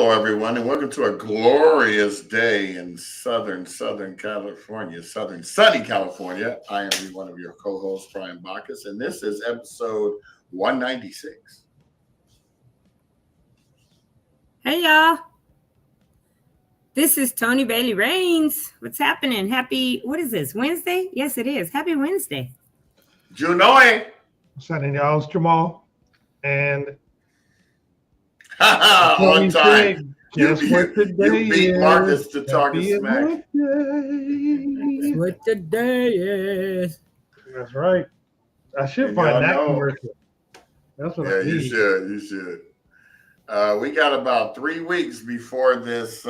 Hello, everyone, and welcome to a glorious day in Southern California, Southern sunny California. I am one of your co-hosts, Brian Bacchus, and this is episode 196. Hey, y'all. This is Tony Bailey Rains. What's happening? What is this, Wednesday? Yes, it is. Happy Wednesday. Junoy. What's happening, y'all? It's Jamal. And on time. Guess what today you beat is? Marcus to talking smack. That's what today is. That's right. I should find that commercial. That's what I need. You should. We got about 3 weeks before this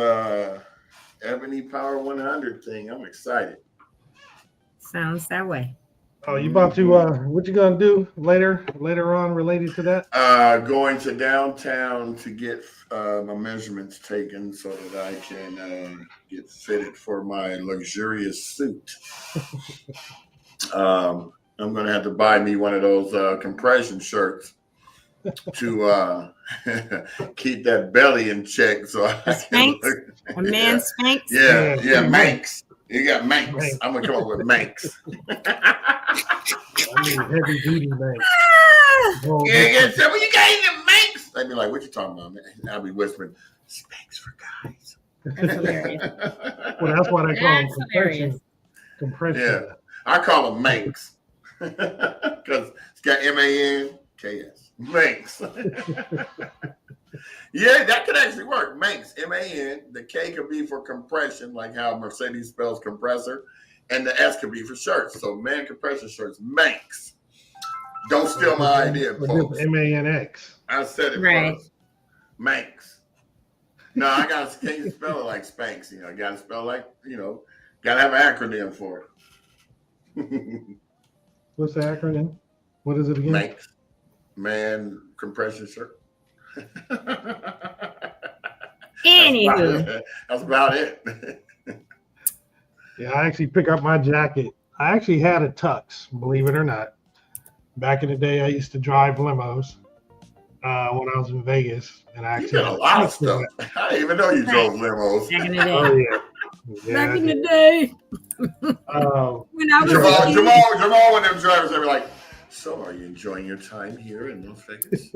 Ebony Power 100 thing. I'm excited. Sounds that way. Oh, you about to? What you gonna do later on related to that? Going to downtown to get my measurements taken so that I can get fitted for my luxurious suit. I'm going to have to buy me one of those compression shirts to keep that belly in check. So A man Spanx? Yeah, Manx. You got Manx. I'm going to come up with Manx. I need heavy duty Manx. Yeah. So when you got any Manx, they'd be like, "What you talking about, man?" And I'll be whispering, "Spanx for guys." That's hilarious. Well, that's why they call them compression. Yeah, I call them Manx because it's got MANKS. Manx. Yeah, that could actually work. Manx, MAN. The K could be for compression, like how Mercedes spells compressor, and the S could be for shirts. So, man, compression shirts, Manx. Don't steal my idea, folks. MANX. I said it first. Manx. No, can't you spell it like Spanx? You got to spell like, got to have an acronym for it. What's the acronym? What is it again? Manx. Man, compression shirt. Anywho. That's about it. Yeah, I actually pick up my jacket. I actually had a tux, believe it or not. Back in the day, I used to drive limos when I was in Vegas. And I actually did a lot of stuff. I didn't even know you drove limos. Back in the day. Oh, yeah. Back in the day. When I was Jamal, when them drivers, they were like, "So, are you enjoying your time here in Las Vegas?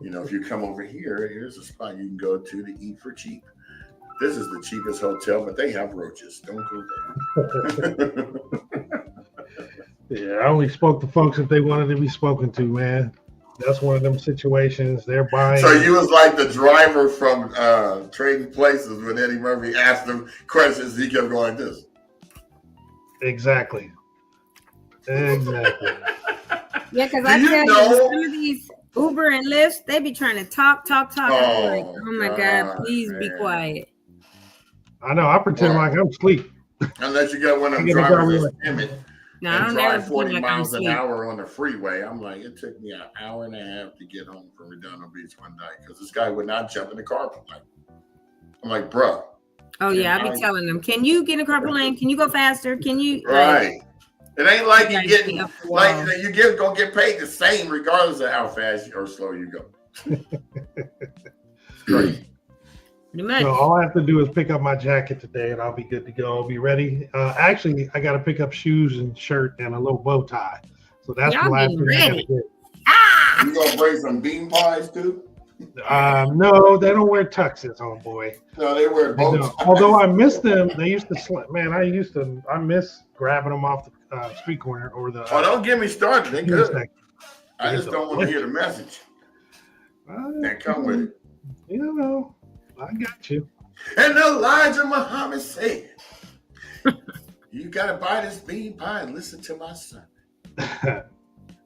If you come over here, here's a spot you can go to eat for cheap. This is the cheapest hotel, but they have roaches. Don't go there." Yeah, I only spoke to folks if they wanted to be spoken to, man. That's one of them situations. They're buying. So you was like the driver from Trading Places when Eddie Murphy asked him questions. He kept going this. Exactly. Yeah, because I tell you, some of these Uber and Lyft, they be trying to talk. I'm like, oh my God, please be quiet. I know. I pretend like I'm asleep. Unless you got one of them drivers that's timid. No, and drive 40 miles an hour on the freeway. I'm like, it took me an hour and a half to get home from Redondo Beach one night because this guy would not jump in the carpool lane. I'm like, bro. Oh, yeah, I be telling them, can you get in the carpool lane? Can you go faster? Can you? Right. It ain't like you're getting, you're going to get paid the same regardless of how fast or slow you go. It's crazy. So all I have to do is pick up my jacket today and I'll be good to go. I'll be ready. Actually, I got to pick up shoes and shirt and a little bow tie. So that's the last thing I have to do. You going to bring some bean pies too? No, they don't wear tuxes, homeboy. No, they wear bow ties. Although I miss them. They used to, I miss grabbing them off the street corner or the. Don't get me started. They good. I just don't want to hear the message. That come with it. I got you. And Elijah Muhammad said, "You gotta buy this bean pie and listen to my son.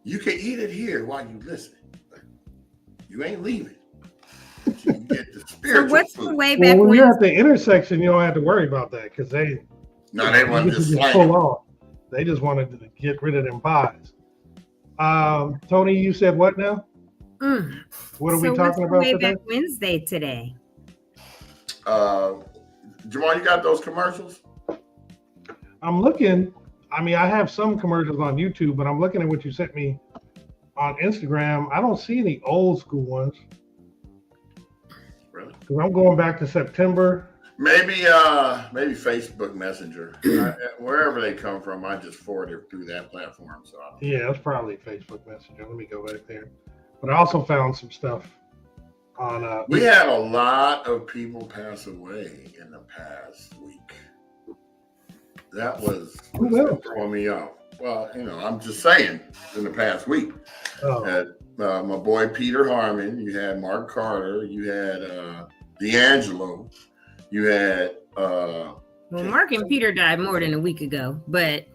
You can eat it here while you listen, but you ain't leaving. You get the spiritual So what's food." the way back when you're at the intersection, you don't have to worry about that because they want to just pull off. They just wanted to get rid of them pies. Tony, you said what now? What are we talking about today? Way Back Wednesday today. Jamal, you got those commercials? I'm looking. I mean, I have some commercials on YouTube, but I'm looking at what you sent me on Instagram. I don't see any old school ones. Really? Because I'm going back to September. Maybe Facebook Messenger. Wherever they come from, I just forward it through that platform. So yeah, it's probably Facebook Messenger. Let me go back there. But I also found some stuff on. We had a lot of people pass away in the past week. That was throwing me off. Well, I'm just saying, in the past week. My boy Peter Harmon, you had Mark Carter, you had D'Angelo, you had well, Mark and Peter died more than a week ago, but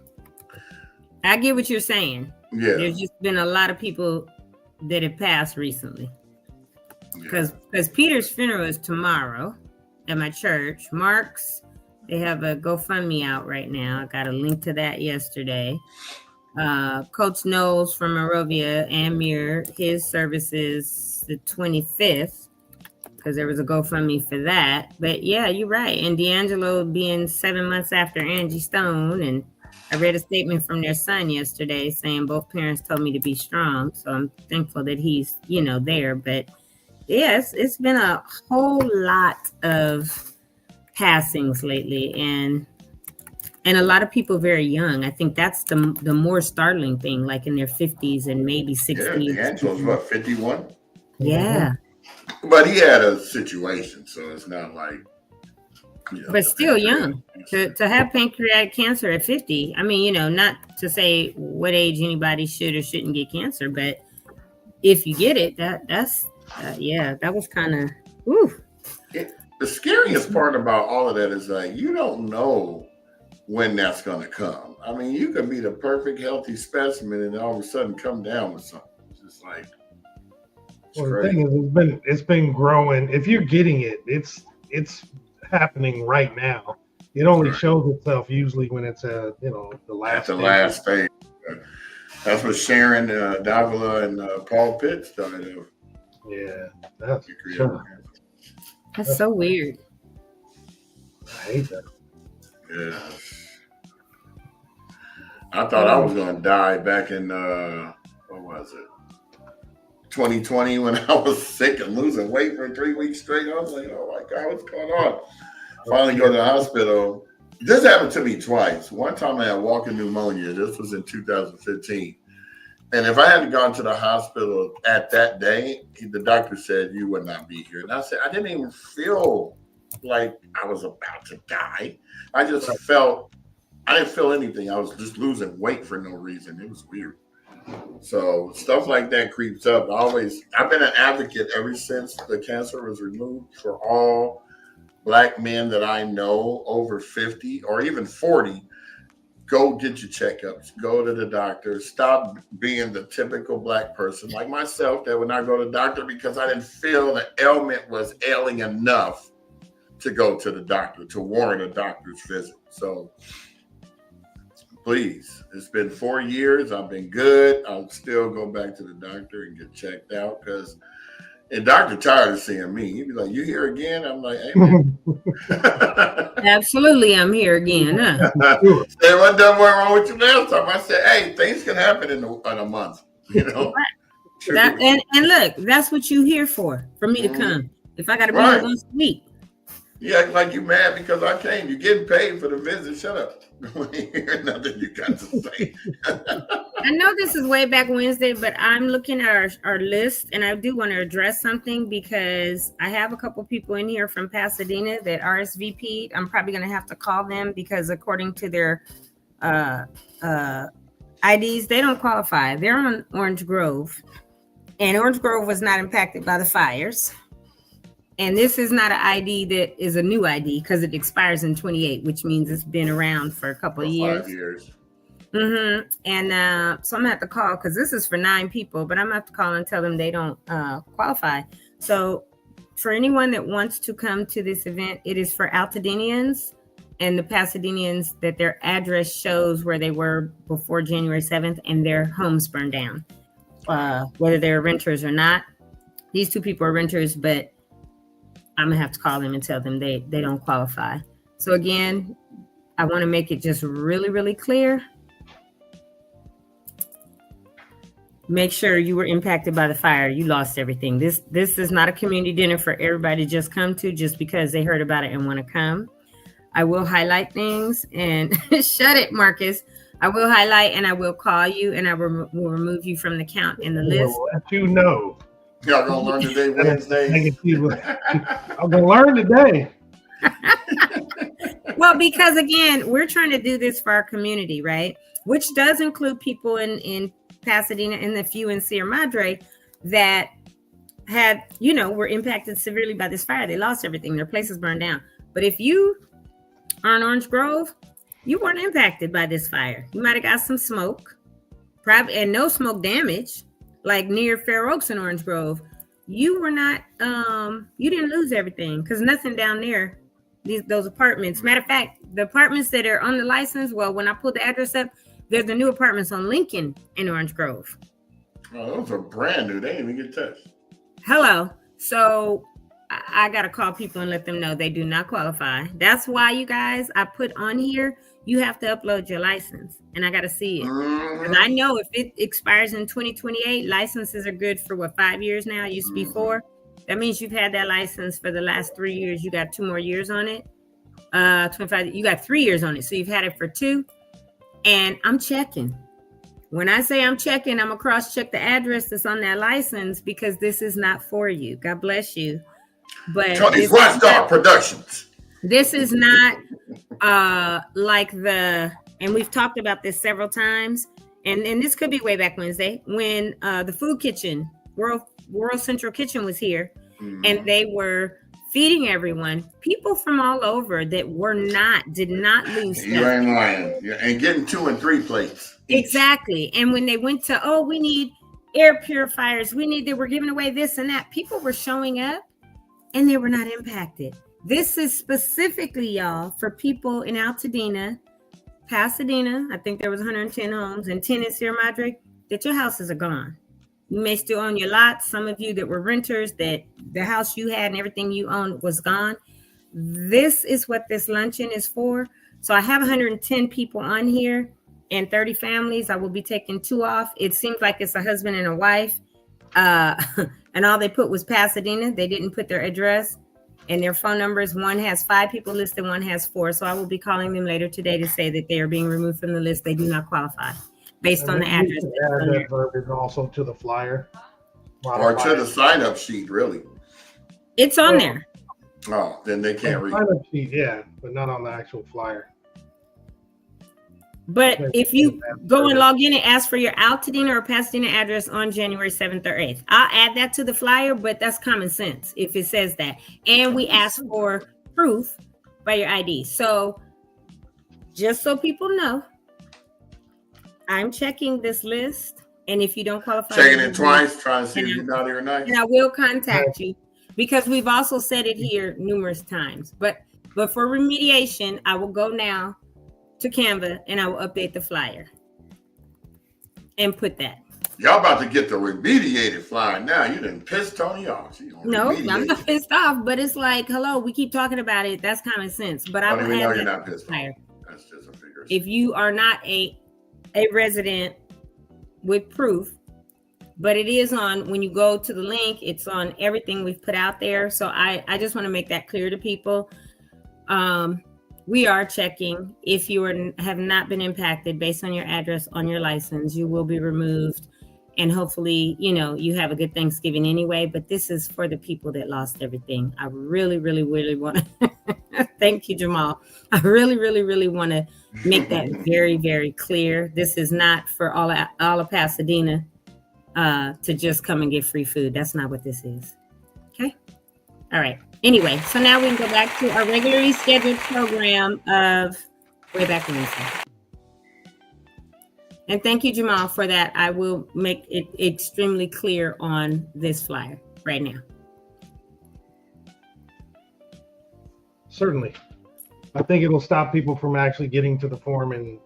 I get what you're saying. Yeah. There's just been a lot of people that have passed recently. Because Peter's funeral is tomorrow at my church. Mark's, they have a GoFundMe out right now. I got a link to that yesterday. Coach Knowles from Morovia and Muir, his service is the 25th because there was a GoFundMe for that. But yeah, you're right. And D'Angelo being 7 months after Angie Stone. And I read a statement from their son yesterday saying both parents told me to be strong. So I'm thankful that he's, there. But yes, it's been a whole lot of passings lately. And a lot of people very young. I think that's the more startling thing, like in their 50s and maybe 60s. Yeah, D'Angelo's what, 51? Yeah. But he had a situation, so it's not like, but still young to have pancreatic cancer at 50. I mean, not to say what age anybody should or shouldn't get cancer, but if you get it, that was kind of, whew. The scariest part about all of that is like, you don't know when that's going to come. I mean, you could be the perfect healthy specimen and all of a sudden come down with something. It's just like, the thing is, it's been growing. If you're getting it, it's happening right now. It only shows itself usually when it's the last stage. That's what Sharon Davila and Paul Pitts died of. Yeah, that's so weird. I hate that. Yeah. I thought I was going to die back in, what was it? 2020 when I was sick and losing weight for 3 weeks straight. I was like, oh my God, what's going on? Finally go to the hospital. This happened to me twice. One time I had walking pneumonia. This was in 2015. And if I hadn't gone to the hospital at that day, the doctor said, you would not be here. And I said, I didn't even feel like I was about to die. I just I didn't feel anything. I was just losing weight for no reason. It was weird. So stuff like that creeps up. I've been an advocate ever since the cancer was removed for all Black men that I know over 50 or even 40. Go get your checkups. Go to the doctor. Stop being the typical Black person like myself that would not go to the doctor because I didn't feel the ailment was ailing enough to go to the doctor, to warrant a doctor's visit. So please, it's been 4 years. I've been good. I'll still go back to the doctor and get checked out because the doctor tired of seeing me. He'd be like, you here again? I'm like, hey, man. Absolutely, I'm here again. Huh? Say, what done went wrong with you last time? I said, hey, things can happen in a month. And look, that's what you here for me to come. If I got to be here once a week. You act like you mad because I came. You're getting paid for the visit. Shut up. Hear nothing you got to say. I know this is way back Wednesday, but I'm looking at our list and I do want to address something because I have a couple people in here from Pasadena that RSVP'd. I'm probably going to have to call them because according to their IDs, they don't qualify. They're on Orange Grove and Orange Grove was not impacted by the fires. And this is not an ID that is a new ID because it expires in 28, which means it's been around for a couple of years. 5 years. Mm-hmm. And so I'm gonna have to call because this is for 9 people, but I'm gonna have to call and tell them they don't qualify. So for anyone that wants to come to this event, it is for Altadenians and the Pasadenians that their address shows where they were before January 7th and their homes burned down, whether they're renters or not. These 2 people are renters, but I'm gonna have to call them and tell them they don't qualify. So again, I want to make it just really, really clear. make sure you were impacted by the fire. You lost everything. This is not a community dinner for everybody to just come to just because they heard about it and want to come. I will highlight things and shut it, Marcus. I will highlight and I will call you and I will remove you from the count in the list. Well, let you know. Y'all gonna learn today, Wednesday. I'm gonna learn today. Well, because again, we're trying to do this for our community, right? Which does include people in Pasadena and the few in Sierra Madre that had, were impacted severely by this fire. They lost everything. Their places burned down. But if you are in Orange Grove, you weren't impacted by this fire. You might have got some smoke, probably, and no smoke damage, like near Fair Oaks and Orange Grove. You were not, you didn't lose everything because nothing down there. Those apartments. Matter of fact, the apartments that are on the license, well, when I pulled the address up, there's the new apartments on Lincoln in Orange Grove. Oh, those are brand new. They didn't even get touched. Hello. So I got to call people and let them know they do not qualify. That's why, you guys, I put on here, you have to upload your license and I got to see it. And I know if it expires in 2028, licenses are good for 5 years now? It used to be 4. That means you've had that license for the last 3 years. You got 2 more years on it. 25. You got 3 years on it. So you've had it for 2. And I'm checking. When I say I'm checking, I'm going to cross-check the address that's on that license because this is not for you. God bless you. But Tony's Watchdog Productions. This is not like and we've talked about this several times. And this could be way back Wednesday when the food kitchen, World Central Kitchen was here. And they were feeding everyone, people from all over that did not lose stuff. You ain't lying. And getting 2 and 3 plates. Exactly. And when they went to, we need air purifiers. They were giving away this and that. People were showing up and they were not impacted. This is specifically, y'all, for people in Altadena, Pasadena. I think there was 110 homes and 10 in Sierra Madre, that your houses are gone. You may still own your lots. Some of you that were renters, that the house you had and everything you owned was gone. This is what this luncheon is for. So I have 110 people on here and 30 families. I will be taking 2 off. It seems like it's a husband and a wife. And all they put was Pasadena. They didn't put their address and their phone numbers. One has 5 people listed, one has 4. So I will be calling them later today to say that they are being removed from the list. They do not qualify. Based on the address. Add that verbiage also to the flyer. Or to the sign-up sheet, really. It's on there. Oh, then they can't read. Sign-up sheet, yeah, but not on the actual flyer. But if you go and log in and ask for your Altadena or Pasadena address on January 7th or 8th, I'll add that to the flyer, but that's common sense if it says that. And we ask for proof by your ID. So just so people know, I'm checking this list, and if you don't qualify, checking it twice, trying to see if you're naughty or nice. And I will contact you because we've also said it here numerous times. But for remediation, I will go now to Canva and I will update the flyer and put that. Y'all about to get the remediated flyer now. You didn't piss Tony off. No, I'm not pissed off, but it's like, hello, we keep talking about it. That's common sense. But I will know add you're not pissed off. That's just a figure. If you are not a resident with proof, but it is on, when you go to the link, it's on everything we've put out there. So I just want to make that clear to people. We are checking. If you have not been impacted based on your address on your license, you will be removed. And hopefully, you have a good Thanksgiving anyway. But this is for the people that lost everything. I really, really, really want to thank you, Jamal. I really, really, really want to make that very, very clear. This is not for all of Pasadena to just come and get free food. That's not what this is. Okay. All right. Anyway, so now we can go back to our regularly scheduled program of Way Back Wednesday. And thank you, Jamal, for that. I will make it extremely clear on this flyer right now. Certainly. I think it'll stop people from actually getting to the form and,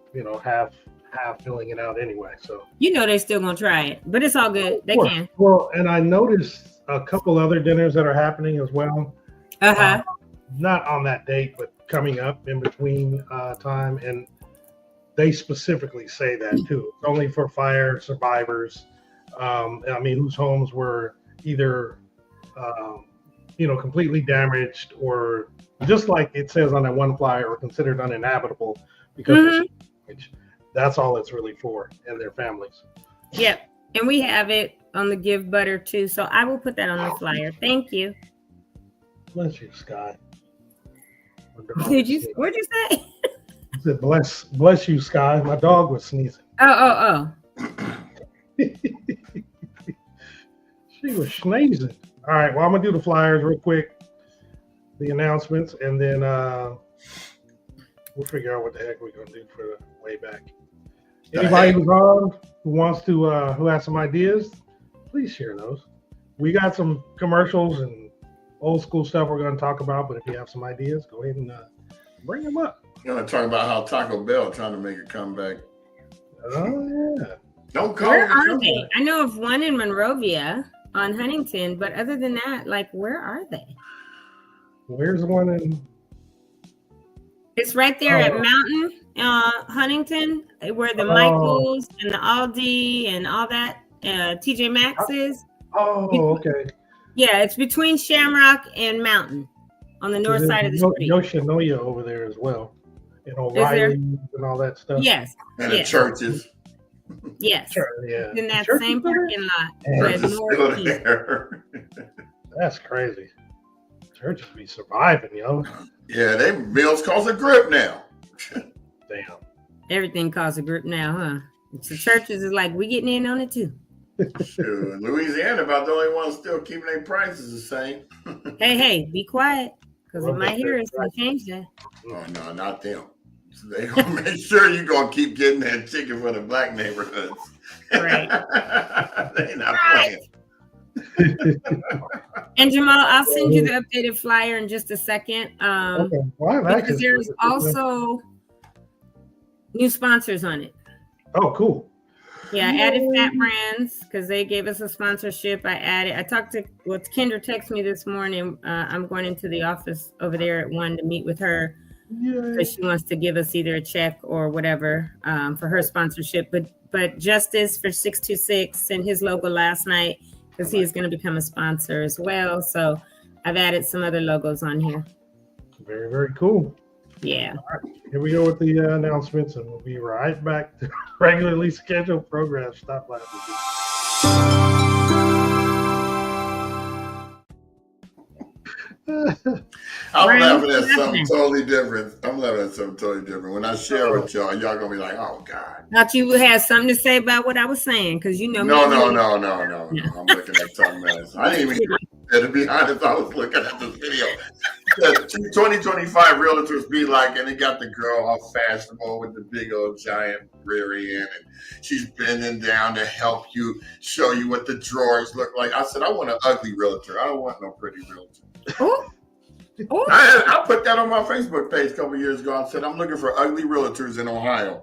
half filling it out anyway. So they're still gonna try it, but it's all good. They can. Well, and I noticed a couple other dinners that are happening as well. Not on that date, but coming up in between time, and they specifically say that too. It's only for fire survivors. I mean, whose homes were either, completely damaged or just like it says on that one flyer, or considered uninhabitable because of damage. That's all it's really for, and their families. Yep. And we have it on the Give Butter too. So I will put that on the flyer. Thank you. Bless you, Sky. What'd you say? I said, bless you, Sky. My dog was sneezing. Oh. She was sneezing. All right. Well, I'm going to do the flyers real quick, the announcements, and then we'll figure out what the heck we're going to do for the way back. Anybody who's on who wants to, who has some ideas, please share those. We got some commercials and old school stuff we're going to talk about, but if you have some ideas, go ahead and bring them up. You're going to talk about how Taco Bell trying to make a comeback. Oh, yeah. Don't call Where are they? I know of one in Monrovia on Huntington, but other than that, like, where are they? Where's the one in? It's right there at Mountain, Huntington, where the Michaels and the Aldi and all that, TJ Maxx is. Oh, okay. Yeah, it's between Shamrock and Mountain on the north side of the street. Yoshinoya over there as well. And O'Reilly's and all that stuff. Yes. And the churches. Yes. Sure, yeah. In that same parking lot. That's crazy. Churches be surviving, yo. Yeah, they bills cost a grip now. Damn. Everything costs a grip now, huh? So churches is like, we getting in on it too. Sure. Louisiana about the only one still keeping their prices the same. Hey, be quiet. Because we might hear us and change that. Oh, no, not them. So they gonna make sure you're gonna keep getting that chicken for the black neighborhoods. Right. They not playing. And Jamal, I'll send you the updated flyer in just a second. Okay. Because there's also new sponsors on it. Oh, cool. Yeah, I added Fat Brands because they gave us a sponsorship. I talked to Kendra texted me this morning. I'm going into the office over there at 1 to meet with her because she wants to give us either a check or whatever for her sponsorship. But Justice for 626 sent his logo last night because he is going to become a sponsor as well. So I've added some other logos on here. Very, very cool. Yeah. All right, here we go with the announcements, and we'll be right back to regularly scheduled programs. Stop laughing. I'm laughing at something totally different. When I share with y'all gonna be like, "Oh God!" Thought you had something to say about what I was saying because you know. No. I'm looking at something else. I didn't even. To be honest, I was looking at this video. 2025 realtors be like, and they got the girl all fashionable with the big old giant rear end, and she's bending down to help you, show you what the drawers look like. I said, I want an ugly realtor. I don't want no pretty realtor. Oh. I put that on my Facebook page a couple years ago. I said, I'm looking for ugly realtors in Ohio.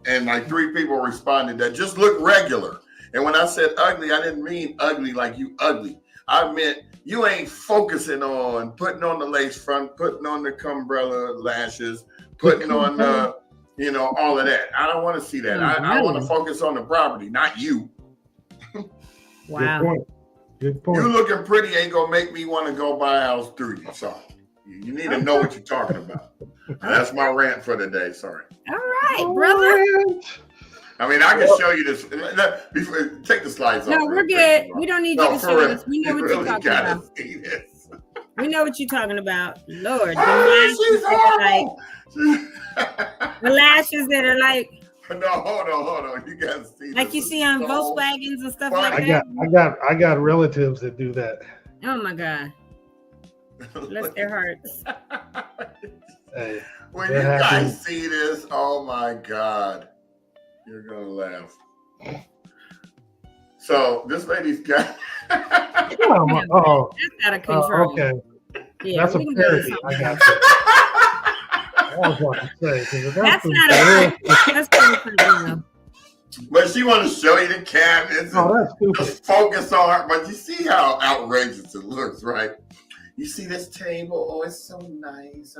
And like 3 people responded that just look regular. And when I said ugly, I didn't mean ugly like you ugly. I meant you ain't focusing on putting on the lace front, putting on the cumbrella lashes, putting on all of that. I don't want to see that. I want to focus on the property, not you. Wow. Good point. You looking pretty ain't gonna make me want to go buy a house through you. Sorry. You need to know what you're talking about. That's my rant for today. Sorry. All right, brother. I mean, I can show you this. Take the slides off. No, we're good. We don't need you to show us. We know what you're talking about. We know what you're talking about. Lord, the lashes that are like. No, hold on. You gotta see. Like you see on Volkswagens and stuff like that. I got relatives that do that. Oh my God. Bless their hearts. Hey, when you guys see this, oh my God. You're gonna laugh. So this lady's got. That's out of control. Okay, yeah, that's a parody. I got you. I was about to say that's not a. That's not But she want to show you the cabinets. Oh, that's stupid. Just focus on her. But you see how outrageous it looks, right? You see this table? Oh, it's so nice.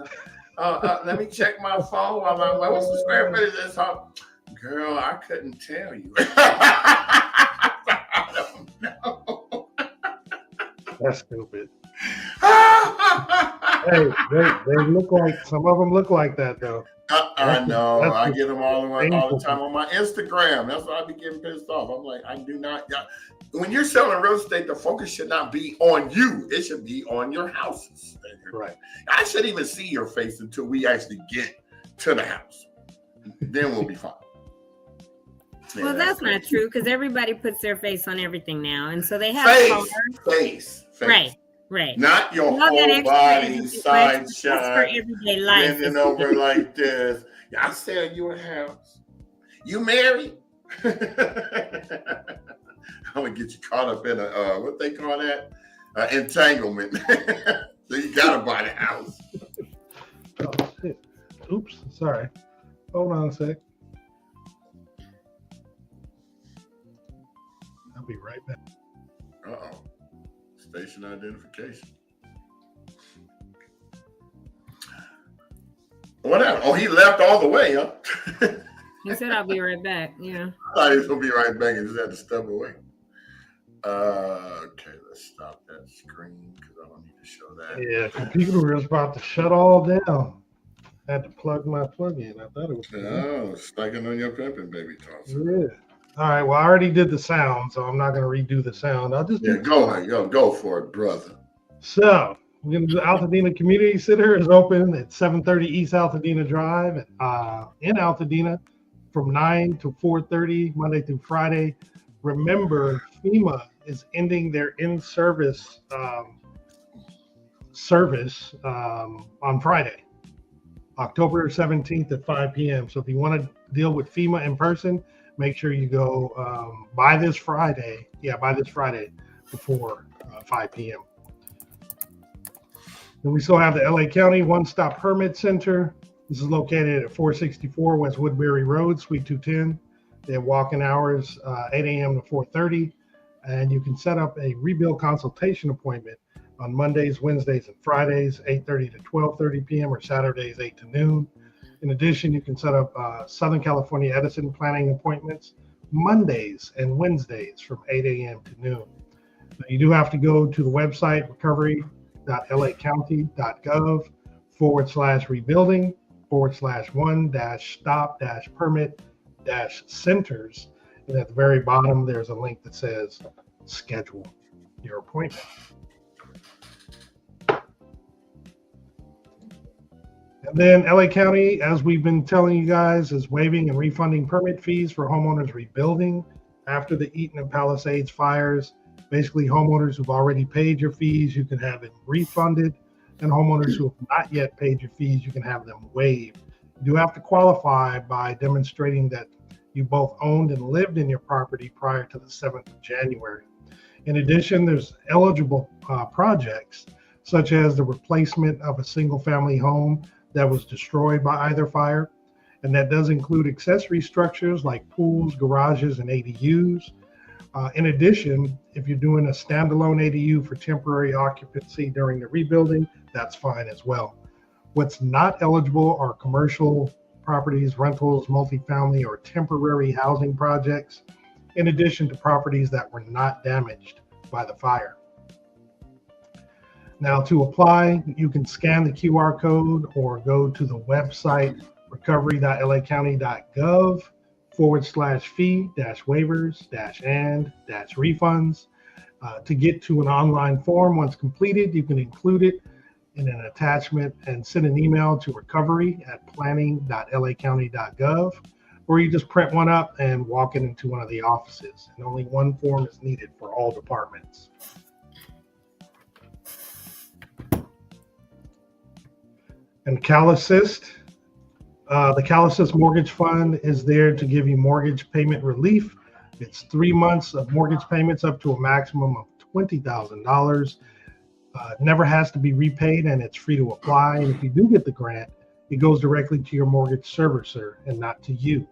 Let me check my phone while I'm. What's the square footage of this house? Girl, I couldn't tell you. That's stupid. Hey, they look like, some of them look like that though. I know. I get them all the time painful. on my Instagram. That's why I be getting pissed off. I'm like, I do not. When you're selling real estate, the focus should not be on you. It should be on your houses. Right. I shouldn't even see your face until we actually get to the house. Then we'll be fine. Yeah, well, that's not true because everybody puts their face on everything now, and so they have face. Right. Not your whole body, side shot, for everyday life. Bending over like this. I sell you a house. You married? I'm gonna get you caught up in a what they call that? Entanglement. So you gotta buy the house. Oh shit! Oops, sorry. Hold on a sec. I'll be right back. Uh-oh. Station identification. What happened? Oh, he left all the way, huh? He said, I'll be right back. Yeah. I thought he was going to be right back and just had to step away. Okay, let's stop that screen because I don't need to show that. Yeah, computer was about to shut all down. I had to plug my plug in. I thought it was. Oh, stacking on your pimping, baby. Thompson. Yeah. All right. Well, I already did the sound, so I'm not going to redo the sound. I'll just go for it, brother. So we're going to do Altadena Community Center is open at 730 East Altadena Drive in Altadena from 9 to 4:30 Monday through Friday. Remember, FEMA is ending their in-service service on Friday, October 17th at 5 p.m. So if you want to deal with FEMA in person, make sure you go by this Friday. Yeah, by this Friday before 5 p.m. Then we still have the LA County One-Stop Permit Center. This is located at 464 West Woodbury Road, Suite 210. They have walk-in hours 8 a.m. to 4:30, and you can set up a rebuild consultation appointment on Mondays, Wednesdays, and Fridays, 8:30 to 12:30 p.m. or Saturdays, 8 to noon. In addition, you can set up Southern California Edison planning appointments Mondays and Wednesdays from 8 a.m. to noon. Now, you do have to go to the website recovery.lacounty.gov/rebuilding/1-stop-permit-centers. And at the very bottom, there's a link that says schedule your appointment. And then LA County, as we've been telling you guys, is waiving and refunding permit fees for homeowners rebuilding after the Eaton and Palisades fires. Basically, homeowners who've already paid your fees, you can have it refunded. And homeowners who have not yet paid your fees, you can have them waived. You do have to qualify by demonstrating that you both owned and lived in your property prior to the 7th of January. In addition, there's eligible projects, such as the replacement of a single-family home that was destroyed by either fire. And that does include accessory structures like pools, garages, and ADUs. In addition, if you're doing a standalone ADU for temporary occupancy during the rebuilding, that's fine as well. What's not eligible are commercial properties, rentals, multifamily, or temporary housing projects, in addition to properties that were not damaged by the fire. Now, to apply, you can scan the QR code or go to the website recovery.lacounty.gov/fee-waivers-and-refunds. To get to an online form, once completed, you can include it in an attachment and send an email to recovery@planning.lacounty.gov, or you just print one up and walk it into one of the offices. And only one form is needed for all departments. And CalAssist, the CalAssist Mortgage Fund is there to give you mortgage payment relief. It's 3 months of mortgage payments up to a maximum of $20,000. It never has to be repaid, and it's free to apply. And if you do get the grant, it goes directly to your mortgage servicer and not to you.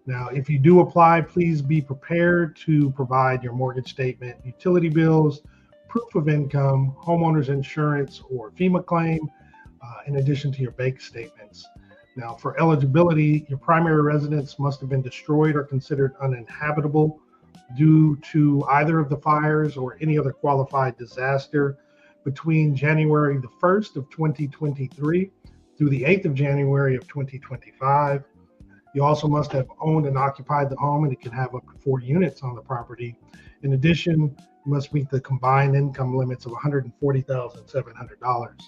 Now, if you do apply, please be prepared to provide your mortgage statement, utility bills, proof of income, homeowner's insurance, or FEMA claim, in addition to your bank statements. Now, for eligibility, your primary residence must have been destroyed or considered uninhabitable due to either of the fires or any other qualified disaster between January the 1st of 2023 through the 8th of January of 2025. You also must have owned and occupied the home, and it can have up to 4 units on the property. In addition, you must meet the combined income limits of $140,700.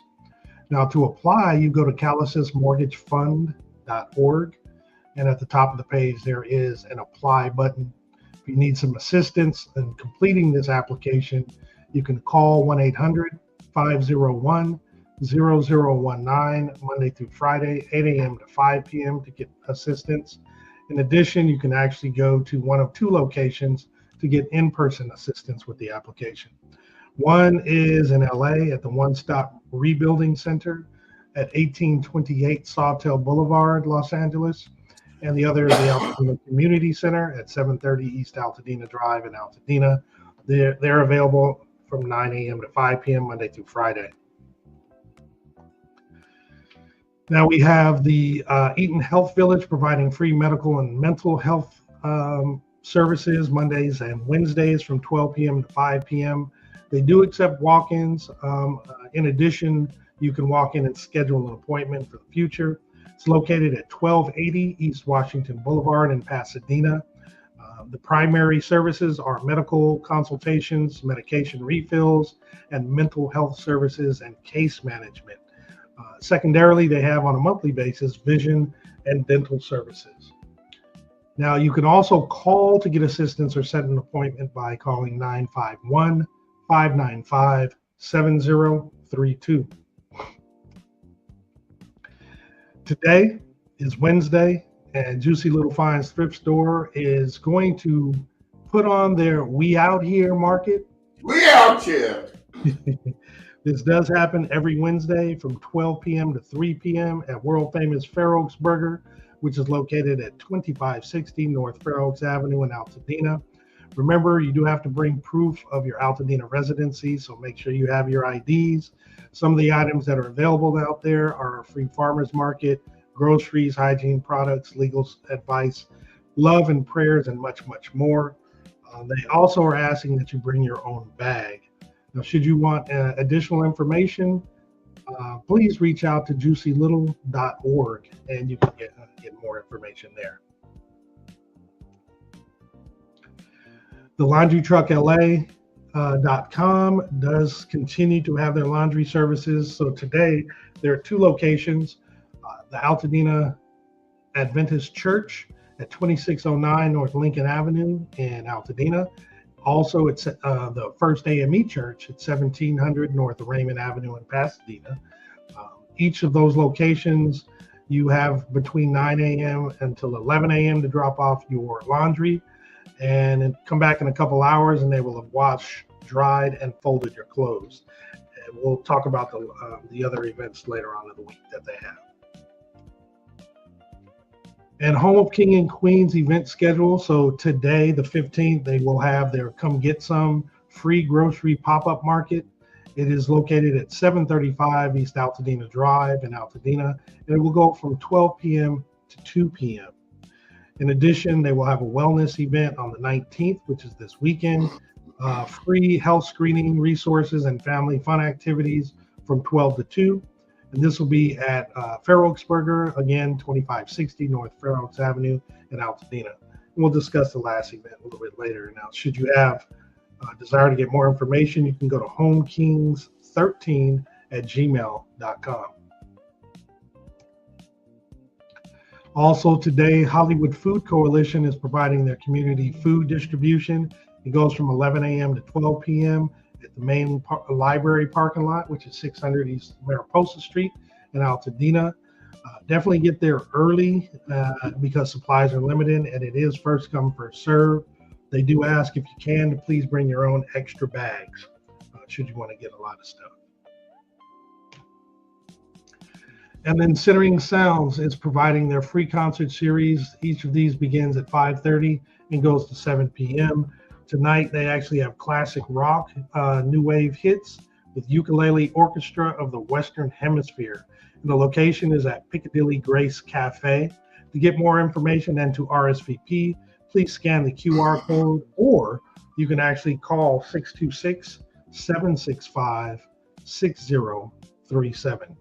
Now, to apply, you go to CallisisMortgageFund.org, and at the top of the page, there is an apply button. If you need some assistance in completing this application, you can call 1-800-501-0019 Monday through Friday, 8 a.m. to 5 p.m. to get assistance. In addition, you can actually go to one of 2 locations to get in-person assistance with the application. One is in LA at the One Stop Rebuilding Center at 1828 Sawtell Boulevard, Los Angeles. And the other is the Altadena Community Center at 730 East Altadena Drive in Altadena. They're available from 9 a.m. to 5 p.m. Monday through Friday. Now we have the Eaton Health Village providing free medical and mental health services Mondays and Wednesdays from 12 p.m. to 5 p.m. They do accept walk-ins. In addition, you can walk in and schedule an appointment for the future. It's located at 1280 East Washington Boulevard in Pasadena. The primary services are medical consultations, medication refills, and mental health services and case management. Secondarily, they have on a monthly basis vision and dental services. Now, you can also call to get assistance or set an appointment by calling 951-595-7032. Today is Wednesday, and Juicy Little Finds Thrift Store is going to put on their We Out Here market. We out here. This does happen every Wednesday from 12 p.m. to 3 p.m. at world famous Fair Oaks Burger, which is located at 2560 North Fair Oaks Avenue in Altadena. Remember, you do have to bring proof of your Altadena residency, so make sure you have your IDs. Some of the items that are available out there are a free farmers market, groceries, hygiene products, legal advice, love and prayers, and much, much more. They also are asking that you bring your own bag. Now, should you want additional information, please reach out to juicylittle.org and you can get more information there. The LaundryTruckLA.com does continue to have their laundry services. So today there are 2 locations, the Altadena Adventist Church at 2609 North Lincoln Avenue in Altadena. Also, it's the First AME Church at 1700 North Raymond Avenue in Pasadena. Each of those locations, you have between 9 a.m. until 11 a.m. to drop off your laundry, and then come back in a couple hours and they will have washed, dried, and folded your clothes. And we'll talk about the other events later on in the week that they have. And Home of King and Queens event schedule. So today, the 15th, they will have their Come Get Some free grocery pop-up market. It is located at 735 East Altadena Drive in Altadena, and it will go from 12 p.m. to 2 p.m. In addition, they will have a wellness event on the 19th, which is this weekend, free health screening resources and family fun activities from 12 to 2. And this will be at Fair Oaks Burger, again, 2560 North Fair Oaks Avenue in Altadena. And we'll discuss the last event a little bit later. Now, should you have desire to get more information, you can go to homekings13@gmail.com. Also today, Hollywood Food Coalition is providing their community food distribution. It goes from 11 a.m. to 12 p.m. at the main library parking lot, which is 600 East Mariposa Street in Altadena. Definitely get there early because supplies are limited, and it is first come, first serve. They do ask, if you can, to please bring your own extra bags should you want to get a lot of stuff. And then Centering Sounds is providing their free concert series. Each of these begins at 5:30 and goes to 7 p.m. Tonight, they actually have classic rock, new wave hits with ukulele orchestra of the Western Hemisphere. And the location is at Piccadilly Grace Cafe. To get more information and to RSVP, please scan the QR code, or you can actually call 626-765-6037.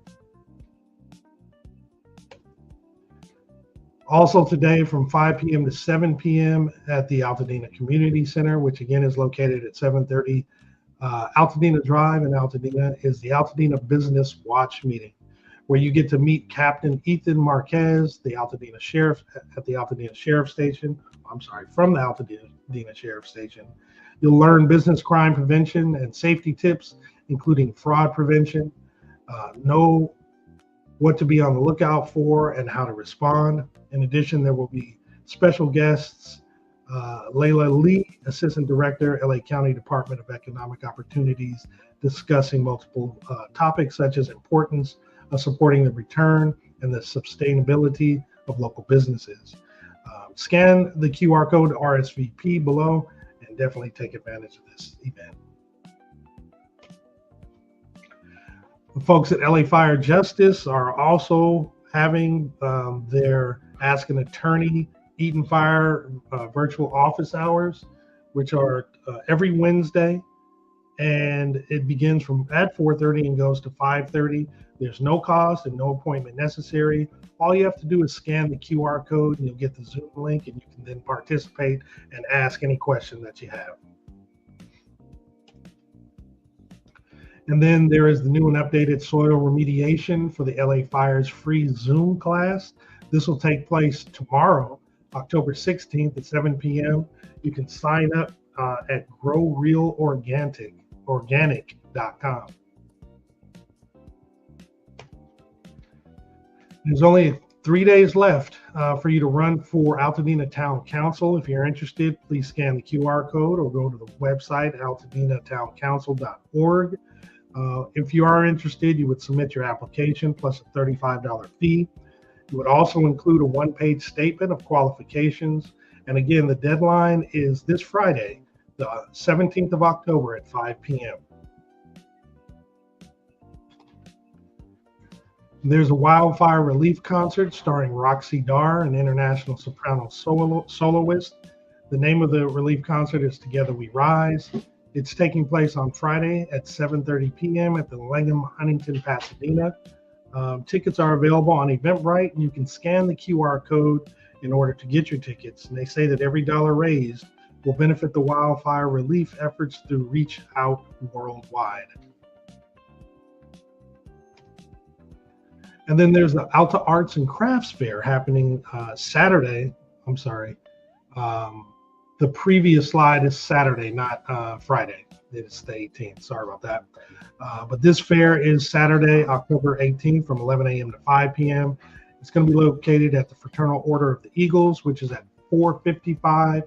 Also today from 5 p.m. to 7 p.m. at the Altadena Community Center, which again is located at 730 Altadena Drive in Altadena, is the Altadena Business Watch meeting, where you get to meet Captain Ethan Marquez, the Altadena Sheriff at the Altadena Sheriff Station. From the Altadena Sheriff Station. You'll learn business crime prevention and safety tips, including fraud prevention, know what to be on the lookout for and how to respond. In addition, there will be special guests, Layla Lee, Assistant Director, LA County Department of Economic Opportunities, discussing multiple topics such as importance of supporting the return and the sustainability of local businesses. Scan the QR code RSVP below and definitely take advantage of this event. The folks at LA Fire Justice are also having their Ask an Attorney Eaton Fire virtual office hours, which are every Wednesday, and it begins at 4:30 and goes to 5:30. There's no cost and no appointment necessary. All you have to do is scan the QR code and you'll get the Zoom link, and you can then participate and ask any question that you have. And then there is the new and updated soil remediation for the LA Fire's free Zoom class. This will take place tomorrow, October 16th at 7 p.m. You can sign up at growrealorganic.com. There's only 3 days left for you to run for Altadena Town Council. If you're interested, please scan the QR code or go to the website, AltadenaTownCouncil.org. If you are interested, you would submit your application plus a $35 fee. You would also include a one-page statement of qualifications. And again, the deadline is this Friday, the 17th of October at 5 p.m. There's a wildfire relief concert starring Roxy Dar, an international soprano soloist. The name of the relief concert is Together We Rise. It's taking place on Friday at 7:30 p.m. at the Langham Huntington, Pasadena. Tickets are available on Eventbrite, and you can scan the QR code in order to get your tickets. And they say that every dollar raised will benefit the wildfire relief efforts through Reach Out Worldwide. And then there's the Alta Arts and Crafts Fair happening Saturday. I'm sorry. The previous slide is Saturday, not Friday. It's the 18th. Sorry about that. But this fair is Saturday, October 18th from 11 a.m. to 5 p.m. It's going to be located at the Fraternal Order of the Eagles, which is at 455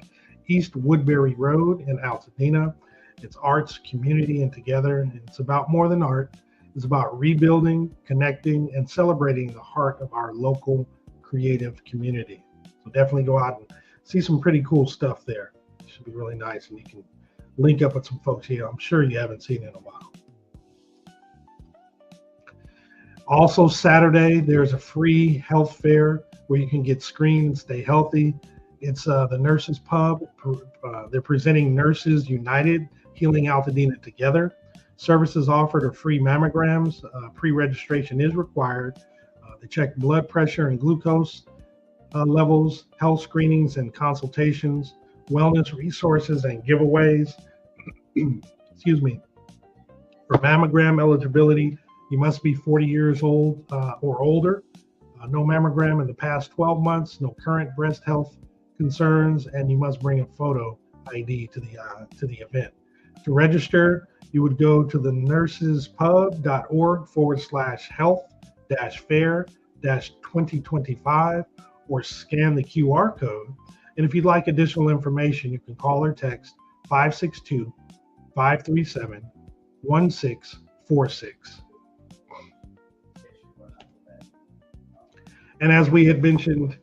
East Woodbury Road in Altadena. It's arts, community, and together. And it's about more than art. It's about rebuilding, connecting, and celebrating the heart of our local creative community. So definitely go out and see some pretty cool stuff there. It should be really nice, and you can link up with some folks here I'm sure you haven't seen in a while. Also Saturday, there's a free health fair where you can get screened and stay healthy. It's the Nurses Pub. They're presenting Nurses United, Healing Altadena Together. Services offered are free mammograms. Pre-registration is required. They check blood pressure and glucose levels, health screenings and consultations, wellness resources and giveaways. Excuse me. For mammogram eligibility, you must be 40 years old or older. No mammogram in the past 12 months, no current breast health concerns, and you must bring a photo ID to the event. To register, you would go to the nursespub.org/health-fair-2025 or scan the QR code. And if you'd like additional information, you can call or text 562-537-1646. And as we had mentioned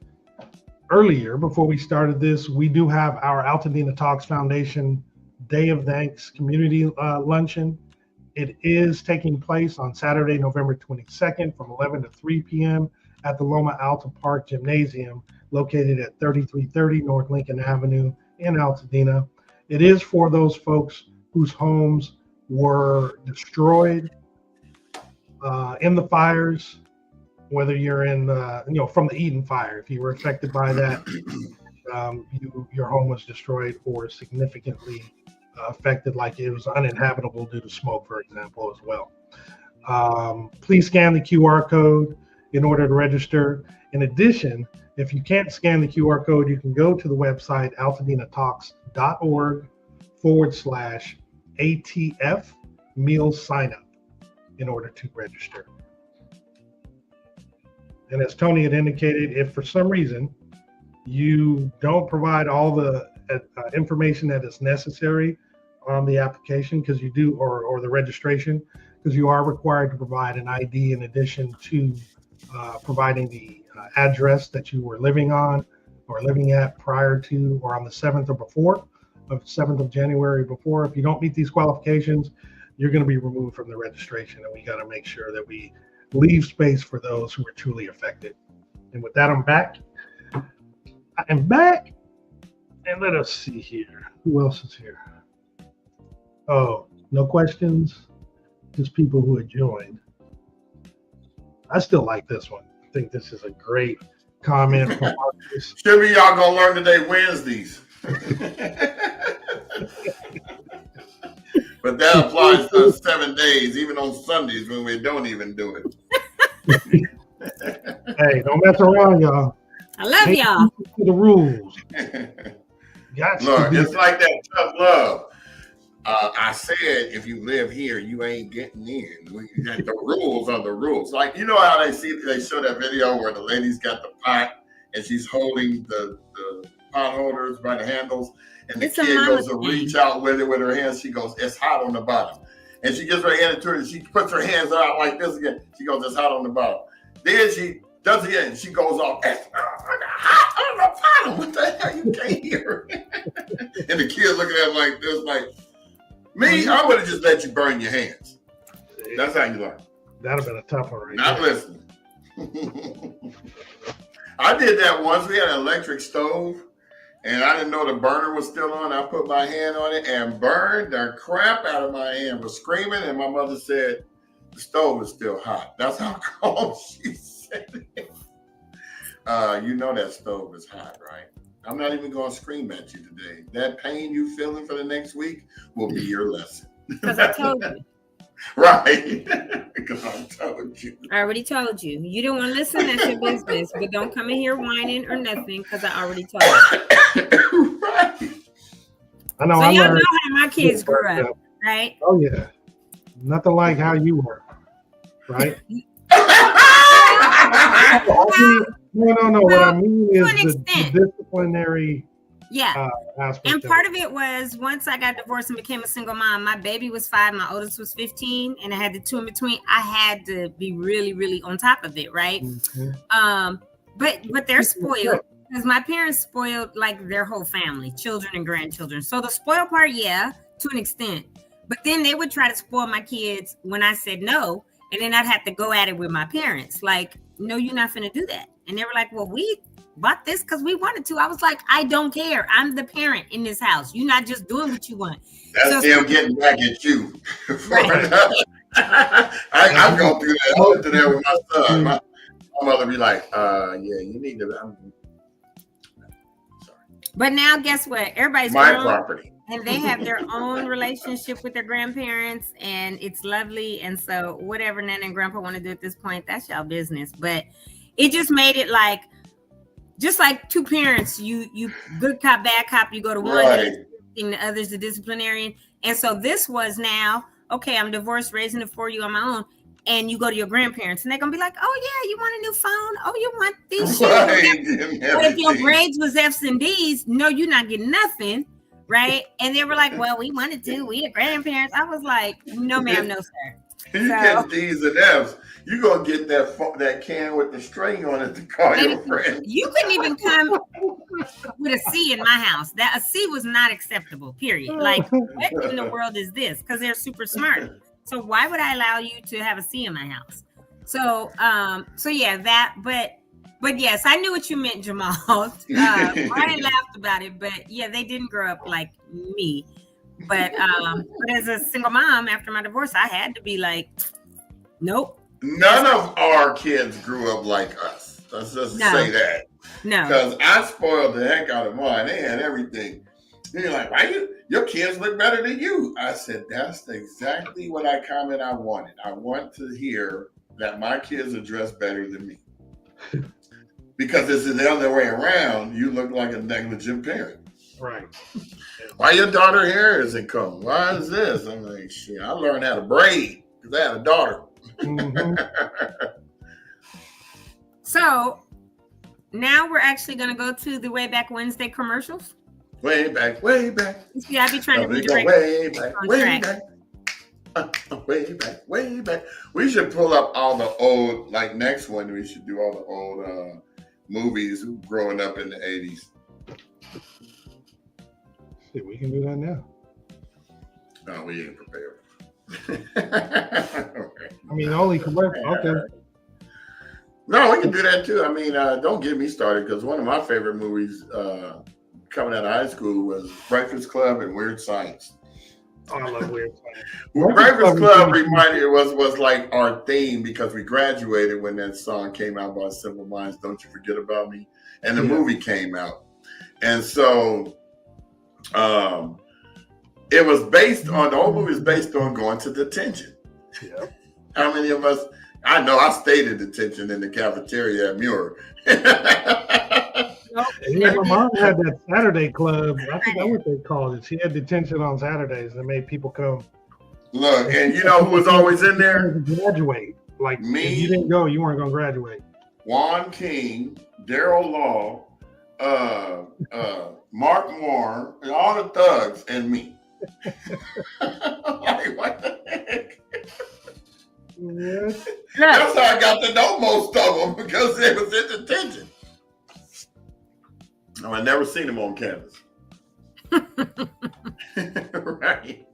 earlier, before we started this, we do have our Altadena Talks Foundation Day of Thanks Community Luncheon. It is taking place on Saturday, November 22nd from 11 to 3 p.m. at the Loma Alta Park Gymnasium located at 3330 North Lincoln Avenue in Altadena. It is for those folks whose homes were destroyed in the fires, whether you're in, from the Eden fire. If you were affected by that, your home was destroyed or significantly affected, like it was uninhabitable due to smoke, for example, as well. Please scan the QR code in order to register. In addition, if you can't scan the QR code, you can go to the website AltadenaTalks.org/ATF meal sign up in order to register. And as Tony had indicated, if for some reason you don't provide all the information that is necessary on the application, because you do, or the registration, because you are required to provide an ID in addition to providing the address that you were living on or living at prior to or on the 7th or before, of 7th of January before. If you don't meet these qualifications, you're going to be removed from the registration, and we got to make sure that we leave space for those who are truly affected. And with that, I'm back. I am back. And let us see here. Who else is here? Oh, no questions? Just people who had joined. I still like this one. I think this is a great comment from Marcus. Should be y'all gonna learn today Wednesdays. But that applies to 7 days, even on Sundays when we don't even do it. Hey, don't mess around, y'all. I love y'all. The rules. Look, it's like that tough love. I said, if you live here, you ain't getting in. The rules are the rules. Like, you know how they show that video where the lady's got the pot and she's holding the pot holders by the handles, and the kid goes to reach out with it with her hands. She goes, it's hot on the bottom. And she gets her hand to her and she puts her hands out like this again. She goes, it's hot on the bottom. Then she does it again and she goes off, it's hot on the bottom. What the hell? You can't hear her. And the kid looking at him like this, like, me, I would have just let you burn your hands. That's how you learn. That'd have been a tough one, right? Not listening. I did that once. We had an electric stove, and I didn't know the burner was still on. I put my hand on it and burned the crap out of my hand. Was screaming, and my mother said, the stove is still hot. That's how calm she said it. You know that stove is hot, right? I'm not even going to scream at you today. That pain you feeling for the next week will be your lesson. Because I told you. Right. Because I told you. I already told you. You don't want to listen, that's your business. But don't come in here whining or nothing, because I already told you. Right. I know. So y'all know how my kids grew up, right? Oh, yeah. Nothing like how you were, right? No. What I mean is the disciplinary aspect. And part of it was, once I got divorced and became a single mom, my baby was 5, my oldest was 15, and I had the 2 in between. I had to be really, really on top of it, right? Mm-hmm. But they're spoiled, because my parents spoiled like their whole family, children and grandchildren. So the spoiled part, yeah, to an extent. But then they would try to spoil my kids when I said no, and then I'd have to go at it with my parents, like, no, you're not finna do that. And they were like, well, we bought this because we wanted to. I was like, I don't care. I'm the parent in this house. You're not just doing what you want. That's them getting back at you. Right. I'm going through that. I went through that with my son. My mother be like, yeah, you need to. Sorry. But now, guess what? Everybody's my property. And they have their own relationship with their grandparents, and it's lovely. And so whatever Nana and Grandpa want to do at this point, that's y'all business. But it just made it like, just like two parents, you good cop, bad cop, you go to one, and the other's the disciplinarian. And so this was now, okay, I'm divorced, raising it for you on my own. And you go to your grandparents and they're going to be like, oh yeah, you want a new phone? Oh, you want these shoes? Right. But if your grades was F's and D's, no, you're not getting nothing. Right. And they were like, well, we wanted to. We the grandparents. I was like, no, ma'am, no, sir. You get D's and F's. You're going to get that can with the string on it to call your friend. You couldn't even come with a C in my house. That a C was not acceptable, period. Like, what in the world is this? Because they're super smart. So why would I allow you to have a C in my house? So yeah, that, but But yes, I knew what you meant, Jamal. Brian laughed about it, but yeah, they didn't grow up like me. But as a single mom after my divorce, I had to be like, nope. None of our kids grew up like us. Let's just say that. No. Because I spoiled the heck out of mine. They had everything. You're like, why your kids look better than you? I said, that's exactly what I wanted. I want to hear that my kids are dressed better than me. Because this is the other way around. You look like a negligent parent. Right. Why your daughter hair isn't combed? Why is this? I'm like, shit, I learned how to braid because I had a daughter. Mm-hmm. So now we're actually going to go to the Way Back Wednesday commercials. Way back, way back. See, I be trying to redirect way back, way back. Way back, way back. We should pull up all the old, like next one, we should do all the old movies growing up in the 80s. Shit, we can do that now. No, we ain't prepared. I mean, only commercial. Okay. No, we can do that too. I mean, don't get me started because one of my favorite movies coming out of high school was Breakfast Club and Weird Science. Oh, I love Weird Science. Breakfast Club reminded was like our theme because we graduated when that song came out by Simple Minds, Don't You Forget About Me, and the movie came out, and so it was based on the whole movie is based on going to detention. Yeah. How many of us? I know I stayed in detention in the cafeteria at Muir. Yeah, my mom had that Saturday club. I think that's what they called it. She had detention on Saturdays and made people come. Look, and you know who was always in there? Graduate. Like me. If you didn't go, you weren't going to graduate. Juan King, Daryl Law, Mark Moore, and all the thugs, and me. Like, what the heck? What? That's how I got to know most of them because they was in detention. Oh, I never seen him on campus. Right.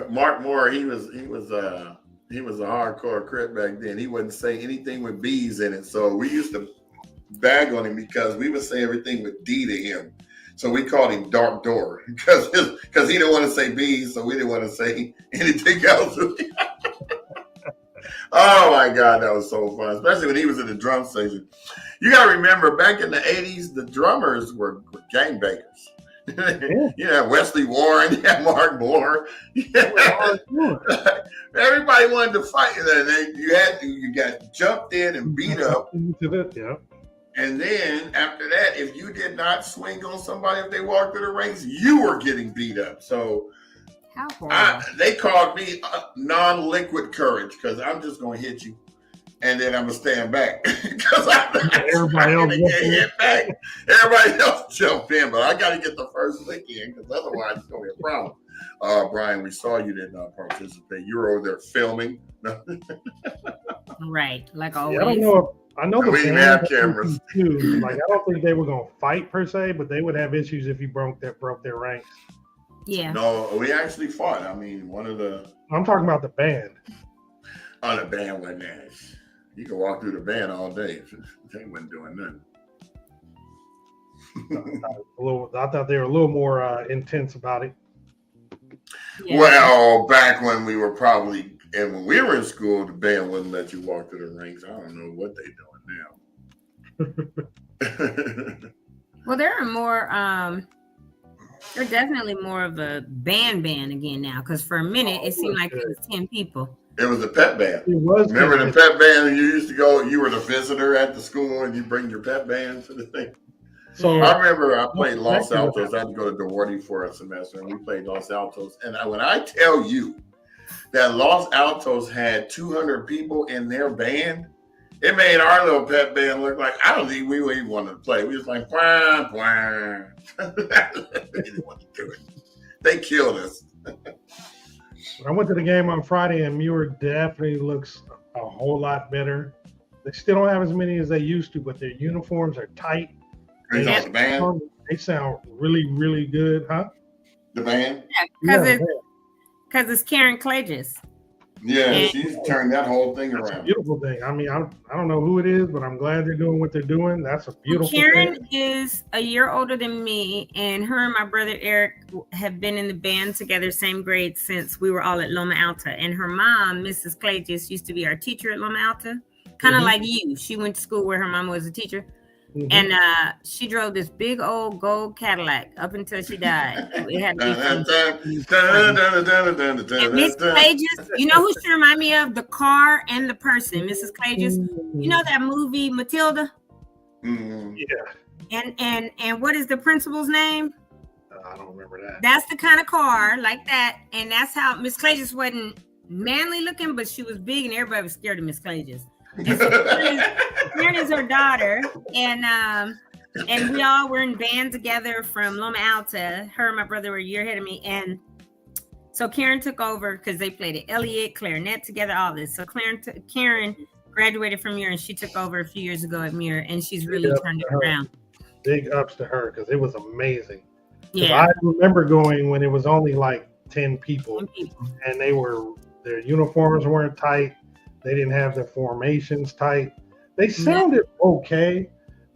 Mark Moore, he was a hardcore Crip back then. He wouldn't say anything with B's in it, so we used to bag on him because we would say everything with D to him. So we called him Dark Door because he didn't want to say B's, so we didn't want to say anything else. Oh my God, that was so fun, especially when he was in the drum station. You got to remember, back in the 80s, the drummers were gangbangers. You had Wesley Warren, you had Mark Moore. Everybody wanted to fight. You got jumped in and beat up. Yeah. And then after that, if you did not swing on somebody, if they walked through the rings, you were getting beat up. So they called me non-liquid courage because I'm just going to hit you. And then I'm going to stand back because everybody else get hit back. Everybody else jump in, but I got to get the first lick in because otherwise it's going to be a problem. Brian, we saw you did not participate. You were over there filming. Right, like always. Yeah, I don't know. I know we didn't have cameras too. Like I don't think they were going to fight per se, but they would have issues if you broke their ranks. Yeah. No, we actually fought. I mean, I'm talking about the band. Oh, the band wasn't that. You could walk through the band all day. They wasn't doing nothing. I thought they were a little more intense about it. Yeah. Well, back when we were when we were in school, the band wouldn't let you walk through the rings. I don't know what they're doing now. Well, there are more. They're definitely more of a band again now. Because for a minute, it seemed like it was 10 people. It was a pep band. It was. Remember the pep band? You used to go. You were the visitor at the school, and you bring your pep band to the thing. So I remember I played Los Altos. I had to go to Duarte for a semester, and we played Los Altos. And when I tell you that Los Altos had 200 people in their band, it made our little pep band look like I don't think we even wanted to play. We was like, blah, blah. We didn't want to do it. They killed us. I went to the game on Friday, and Muir definitely looks a whole lot better. They still don't have as many as they used to, but their uniforms are tight. The band? They sound really, really good, huh? The band? Yeah, because it's Karen Clages. Yeah, And she's turned that whole thing That's a around. beautiful thing. I mean, I don't know who it is, but I'm glad they're doing what they're doing. That's a beautiful Karen thing. is a year older than me, and her and my brother Eric have been in the band together, same grade, since we were all at Loma Alta. And her mom, Mrs. Clagis, used to be our teacher at Loma Alta, kind of like you. She went to school where her mom was a teacher. And she drove this big old gold Cadillac up until she died. It had to be and Miss Clagis, you know who she remind me of? The car and the person, Mrs. Clagis. You know that movie Matilda? Yeah. And what is the principal's name? I don't remember that. That's the kind of car like that, and that's how Miss Clagis wasn't manly looking, but she was big, and everybody was scared of Miss Clagis. And so Karen is her daughter, and we all were in band together from Loma Alta. Her and my brother were a year ahead of me, and so Karen took over because they played at Elliott, clarinet together, all this. So Karen graduated from Muir, and she took over a few years ago at Muir, and she's really turned it around. Big ups to her because it was amazing. Yeah, I remember going when it was only like 10 people, and their uniforms weren't tight. They didn't have their formations tight. They sounded okay,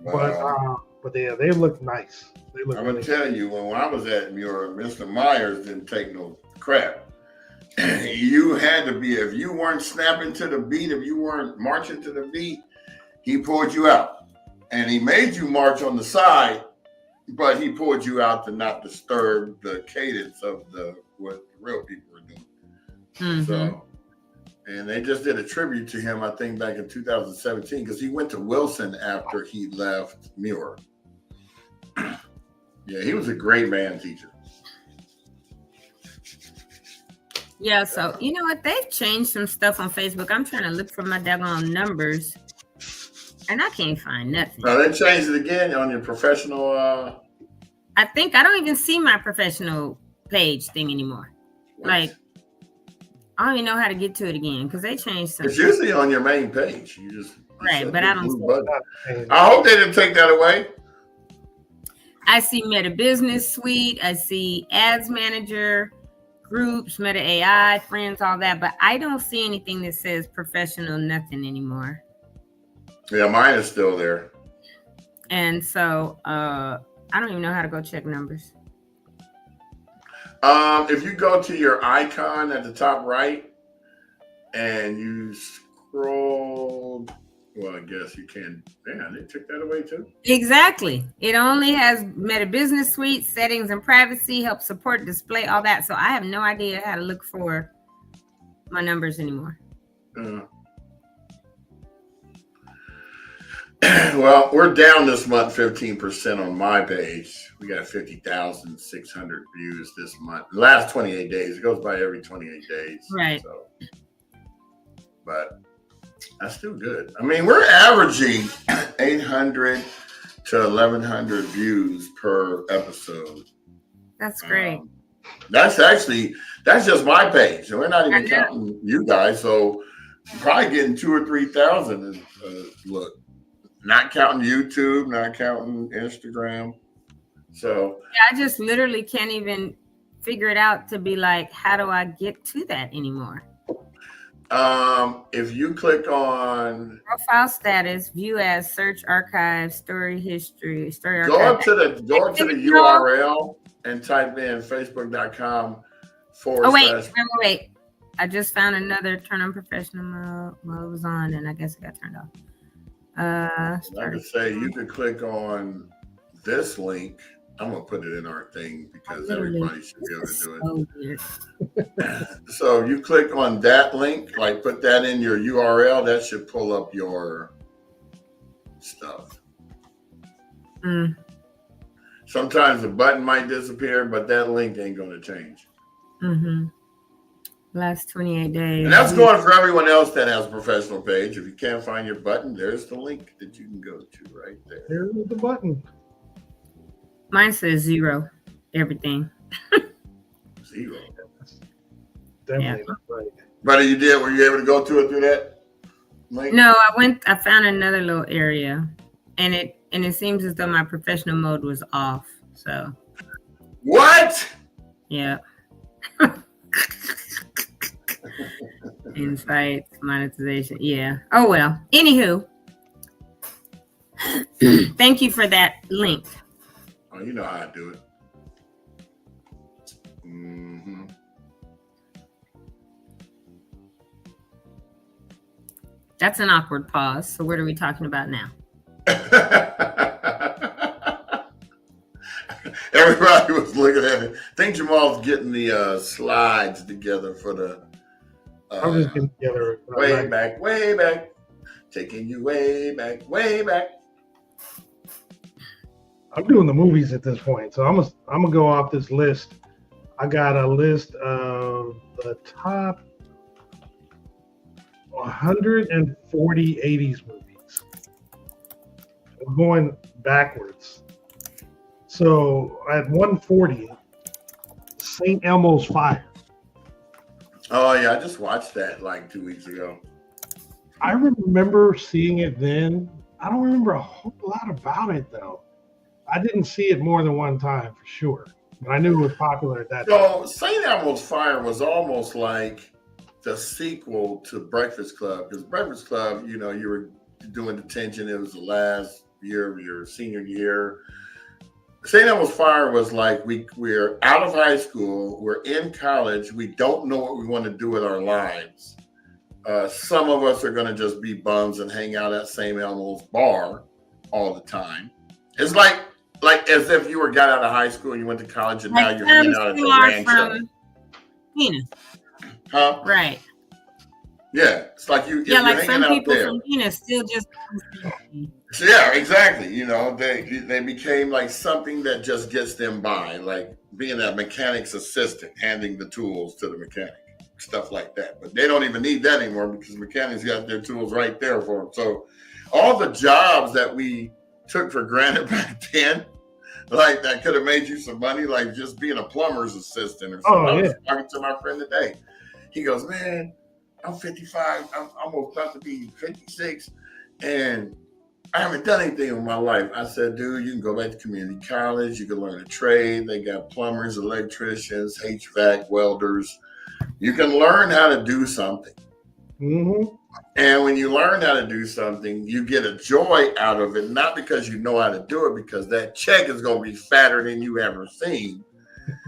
but they looked nice. I'm gonna tell you, when I was at Muir, Mr. Myers didn't take no crap. You had to be, if you weren't snapping to the beat, if you weren't marching to the beat, he pulled you out, and he made you march on the side, but he pulled you out to not disturb the cadence of what the real people were doing. So. And they just did a tribute to him, I think, back in 2017, because he went to Wilson after he left Muir. Yeah, he was a great band teacher. Yeah, so you know what? They've changed some stuff on Facebook. I'm trying to look for my daggone numbers, and I can't find nothing. No, they changed it again on your professional. I think I don't even see my professional page thing anymore. Like, I don't even know how to get to it again because they changed something. It's usually on your main page. You just right, but I don't. I hope they didn't take that away. I see Meta Business Suite. I see Ads Manager, Groups, Meta AI, Friends, all that. But I don't see anything that says professional nothing anymore. Yeah, mine is still there. And so I don't even know how to go check numbers. If you go to your icon at the top right and you scroll, well, I guess you can. Yeah, they took that away too. Exactly. It only has Meta Business Suite, settings and privacy, help support, display, all that. So I have no idea how to look for my numbers anymore. Well, we're down this month 15% on my page. We got 50,600 views this month. The last 28 days. It goes by every 28 days. Right. So, but that's still good. I mean, we're averaging 800 to 1,100 views per episode. That's great. That's just my page. So we're not even counting you guys. So probably getting 2,000 or 3,000 look. Not counting YouTube, not counting Instagram. So I just literally can't even figure it out to be like, how do I get to that anymore? If you click on profile status, view as, search archive, story history, story archive. Go up to the URL and type in facebook.com/. Oh wait. I just found another turn on professional mode. Well, it was on and I guess it got turned off. I could say you could click on this link. I'm gonna put it in our thing because everybody should be able to do it. So you click on that link, like put that in your URL, that should pull up your stuff. Sometimes the button might disappear, but that link ain't gonna change. Last 28 days. And that's going for everyone else that has a professional page. If you can't find your button, there's the link that you can go to right there. There's the button. Mine says 0, everything. 0. Definitely not right. But were you able to go to it through that link? No, I found another little area and it seems as though my professional mode was off. So what? Yeah. Insights, monetization. Yeah. Oh well. Anywho, thank you for that link. Oh, you know how I do it. Mm-hmm. That's an awkward pause. So what are we talking about now? Everybody was looking at it. I think Jamal's getting the slides together for the. I'm just getting together. Way back, taking you way back. I'm doing the movies at this point, so I'm gonna go off this list. I got a list of the top 140 80s movies. I'm going backwards. So at 140, St. Elmo's Fire. Oh yeah, I just watched that like 2 weeks ago. I remember seeing it then. I don't remember a whole lot about it though. I didn't see it more than one time for sure, but I knew it was popular at that time. So St. Elmo's Fire was almost like the sequel to Breakfast Club, because Breakfast Club, you know, you were doing detention. It was the last year of your senior year. St. Elmo's Fire was like we're out of high school, we're in college, we don't know what we want to do with our lives. Some of us are going to just be bums and hang out at St. Elmo's bar all the time. It's like as if you got out of high school and you went to college and now you're hanging out at the rancho. Pena. Huh? Right. Yeah, it's like you. Yeah, like some people there. from Pena still just. Yeah, exactly. You know, they became like something that just gets them by, like being a mechanic's assistant, handing the tools to the mechanic, stuff like that. But they don't even need that anymore because mechanics got their tools right there for them. So all the jobs that we took for granted back then, like that could have made you some money, like just being a plumber's assistant or something. Oh, yeah. I was talking to my friend today. He goes, man, I'm 55. I'm almost about to be 56. And I haven't done anything with my life. I said, dude, you can go back to community college. You can learn a trade. They got plumbers, electricians, HVAC, welders. You can learn how to do something. Mm-hmm. And when you learn how to do something, you get a joy out of it, not because you know how to do it, because that check is going to be fatter than you ever seen,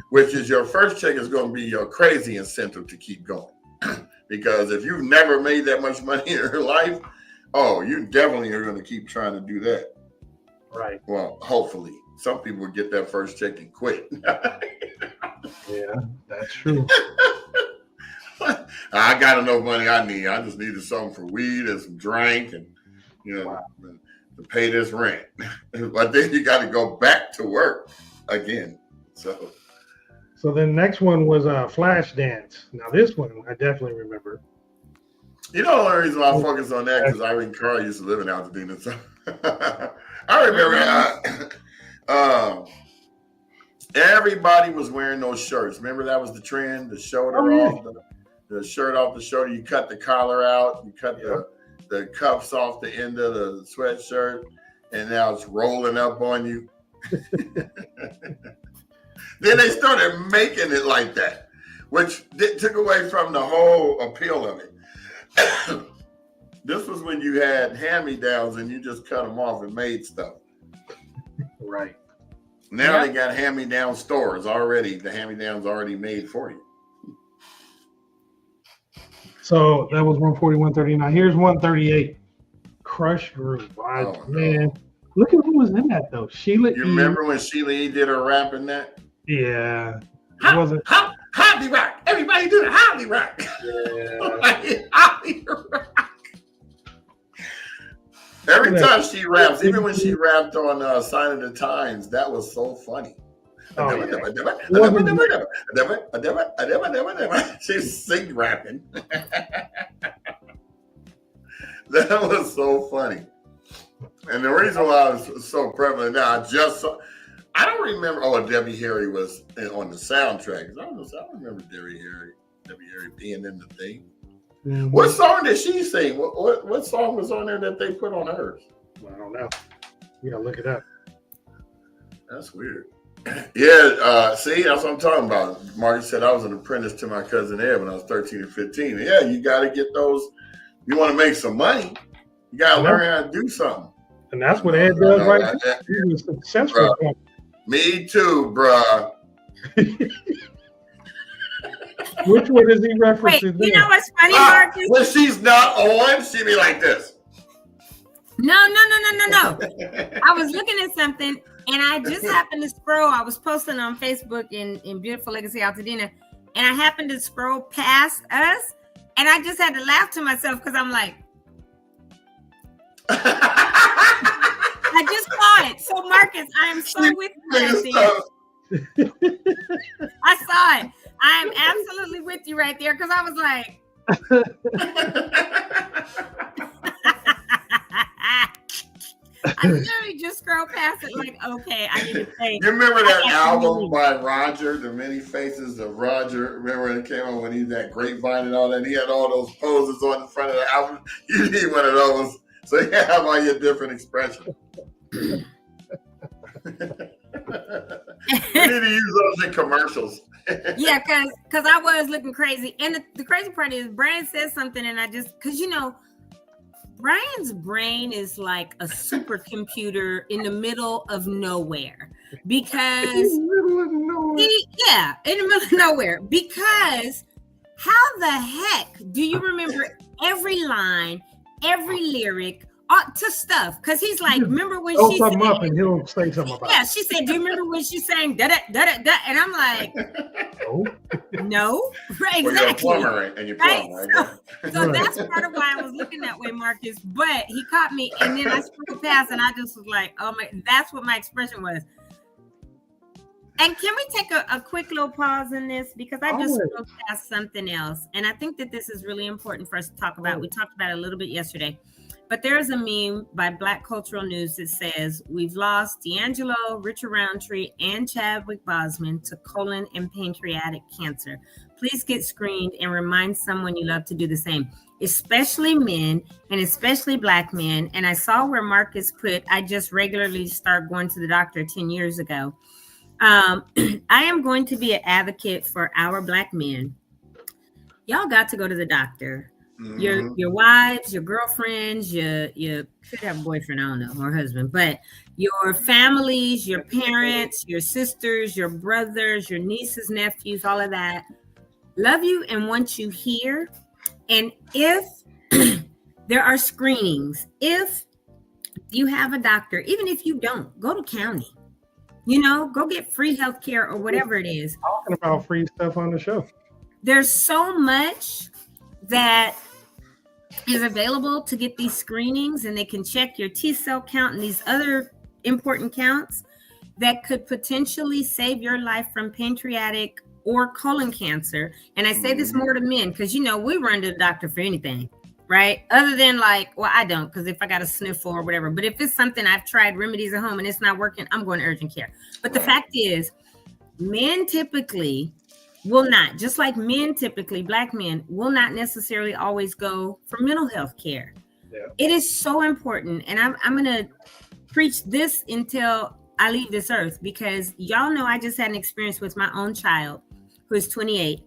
which is your first check is going to be your crazy incentive to keep going. Because if you've never made that much money in your life, oh, you definitely are going to keep trying to do that. Right. Well, hopefully. Some people would get that first check and quit. Yeah, that's true. I got enough money I need. I just needed something for weed and some drink and, to pay this rent. But then you got to go back to work again. So then next one was Flashdance. Now this one I definitely remember. You know the only reason why I focus on that because Irene Carr used to live in Altadena. So I remember everybody was wearing those shirts. Remember that was the trend, the shoulder off, the shirt off the shoulder. You cut the collar out, you cut the cuffs off the end of the sweatshirt, and now it's rolling up on you. Then they started making it like that, which took away from the whole appeal of it. This was when you had hand-me-downs and you just cut them off and made stuff. Right. Now they got hand-me-down stores already. The hand-me-downs already made for you. So that was 140, 139. Here's 138. Crush Groove. Man, look at who was in that though. Sheila E. Remember when Sheila E. did her rap in that? Yeah. It wasn't. Holly Rock. Everybody do the Holly Rock. Yeah. Holly Rock. Every time she raps, even when she rapped on Sign of the Times, that was so funny. Oh, yeah. She's sing rapping. That was so funny. And the reason why it was so prevalent now, I don't remember. Oh, Debbie Harry was on the soundtrack. I don't remember Debbie Harry being in the thing. Mm-hmm. What song did she sing? What song was on there that they put on hers? I don't know. You gotta look it up. That's weird. Yeah, see, that's what I'm talking about. Marty said I was an apprentice to my cousin Ed when I was 13 and 15. Yeah, you got to get those. You want to make some money, you got to learn how to do something. And that's what Ed does right now. He's successful. Me too, bruh. Which one is he referencing? Wait, you know what's funny, Marcus? When she's not on, she be like this. No. I was looking at something, and I just happened to scroll. I was posting on Facebook in Beautiful Legacy Altadena, and I happened to scroll past us, and I just had to laugh to myself because I'm like, I just saw it. So, Marcus, I am so with you right there. I saw it. I am absolutely with you right there because I was like, I literally just scrolled past it like, okay, I need to say. You remember that album by Roger, The Many Faces of Roger? Remember when it came out when he had that grapevine and all that? And he had all those poses on the front of the album. You need one of those. So you have all your different expressions. We need to use those in commercials. Yeah, because I was looking crazy. And the crazy part is Brian says something and I just, because Brian's brain is like a supercomputer in the middle of nowhere. Because in the middle of nowhere. Because how the heck do you remember every line, every lyric, to stuff? Because he's like, remember when she said, up and he'll say something about it. She said, do you remember when she sang da da da da da? And I'm like, no, right? Well, exactly. You're a plumber, and you're plumber, right? So that's part of why I was looking that way, Marcus. But he caught me, and then I scrolled past, and I just was like, oh my, that's what my expression was. And can we take a quick little pause in this? Because I just scrolled past something else. And I think that this is really important for us to talk about. We talked about it a little bit yesterday. But there's a meme by Black Cultural News that says, we've lost D'Angelo, Richard Roundtree, and Chadwick Boseman to colon and pancreatic cancer. Please get screened and remind someone you love to do the same, especially men and especially Black men. And I saw where Marcus put, I just regularly start going to the doctor 10 years ago. I am going to be an advocate for our Black men. Y'all got to go to the doctor. Your wives, your girlfriends, you could have a boyfriend, I don't know, or husband, but your families, your parents, your sisters, your brothers, your nieces, nephews, all of that love you and want you here. And if there are screenings, if you have a doctor, even if you don't, go to county, go get free health care or whatever it is. Talking about free stuff on the show. There's so much that is available to get these screenings, and they can check your T-cell count and these other important counts that could potentially save your life from pancreatic or colon cancer. And I say this more to men because, we run to the doctor for anything, right? Other than I don't, because if I got a sniffle or whatever, but if it's something I've tried remedies at home and it's not working, I'm going to urgent care. But the fact is, men typically will not, just like men typically, Black men will not necessarily always go for mental health care. Yeah. It is so important. And I'm going to preach this until I leave this earth, because y'all know I just had an experience with my own child who is 28,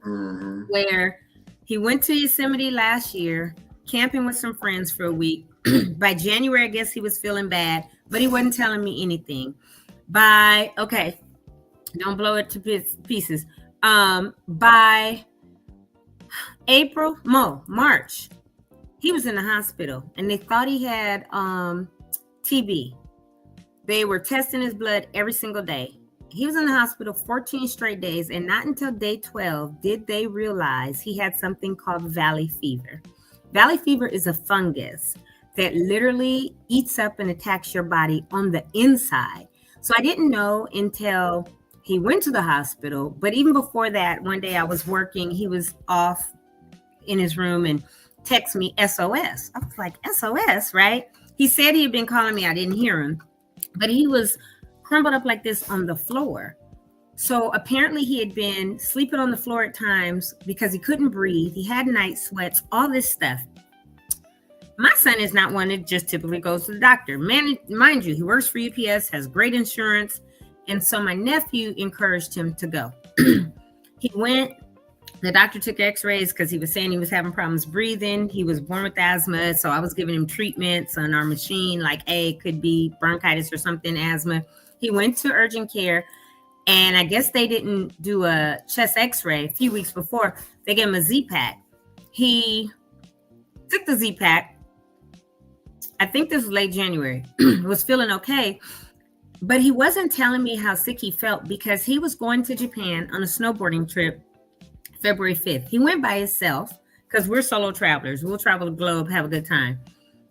where he went to Yosemite last year, camping with some friends for a week. By January, I guess he was feeling bad, but he wasn't telling me anything. Don't blow it to pieces. By March, he was in the hospital and they thought he had TB. They were testing his blood every single day. He was in the hospital 14 straight days, and not until day 12 did they realize he had something called valley fever. Valley fever is a fungus that literally eats up and attacks your body on the inside. So I didn't know until he went to the hospital. But even before that, one day I was working, he was off in his room and texted me SOS. I was like, SOS, right? He said he had been calling me. I didn't hear him, but he was crumbled up like this on the floor. So apparently he had been sleeping on the floor at times because he couldn't breathe. He had night sweats, all this stuff. My son is not one that just typically goes to the doctor. Mind you, he works for UPS, has great insurance, And so my nephew encouraged him to go. He went. The doctor took x-rays because he was saying he was having problems breathing. He was born with asthma. So I was giving him treatments on our machine, like, hey, it could be bronchitis or something, asthma. He went to urgent care, and I guess they didn't do a chest x-ray a few weeks before. They gave him a Z-Pack. He took the Z-Pack. I think this was late January. Was feeling okay. But he wasn't telling me how sick he felt because he was going to Japan on a snowboarding trip February 5th. He went by himself because we're solo travelers. We'll travel the globe, have a good time.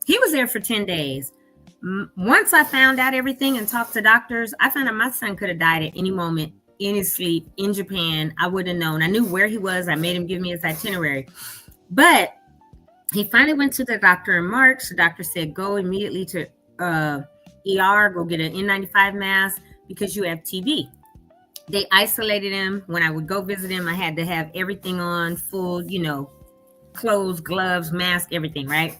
He was there for 10 days. Once I found out everything and talked to doctors, I found out my son could have died at any moment in his sleep in Japan. I wouldn't have known. I knew where he was. I made him give me his itinerary. But he finally went to the doctor in March. The doctor said, go immediately to ER, go get an N95 mask because you have TB. They isolated him. When I would go visit him, I had to have everything on, full, clothes, gloves, mask, everything, right?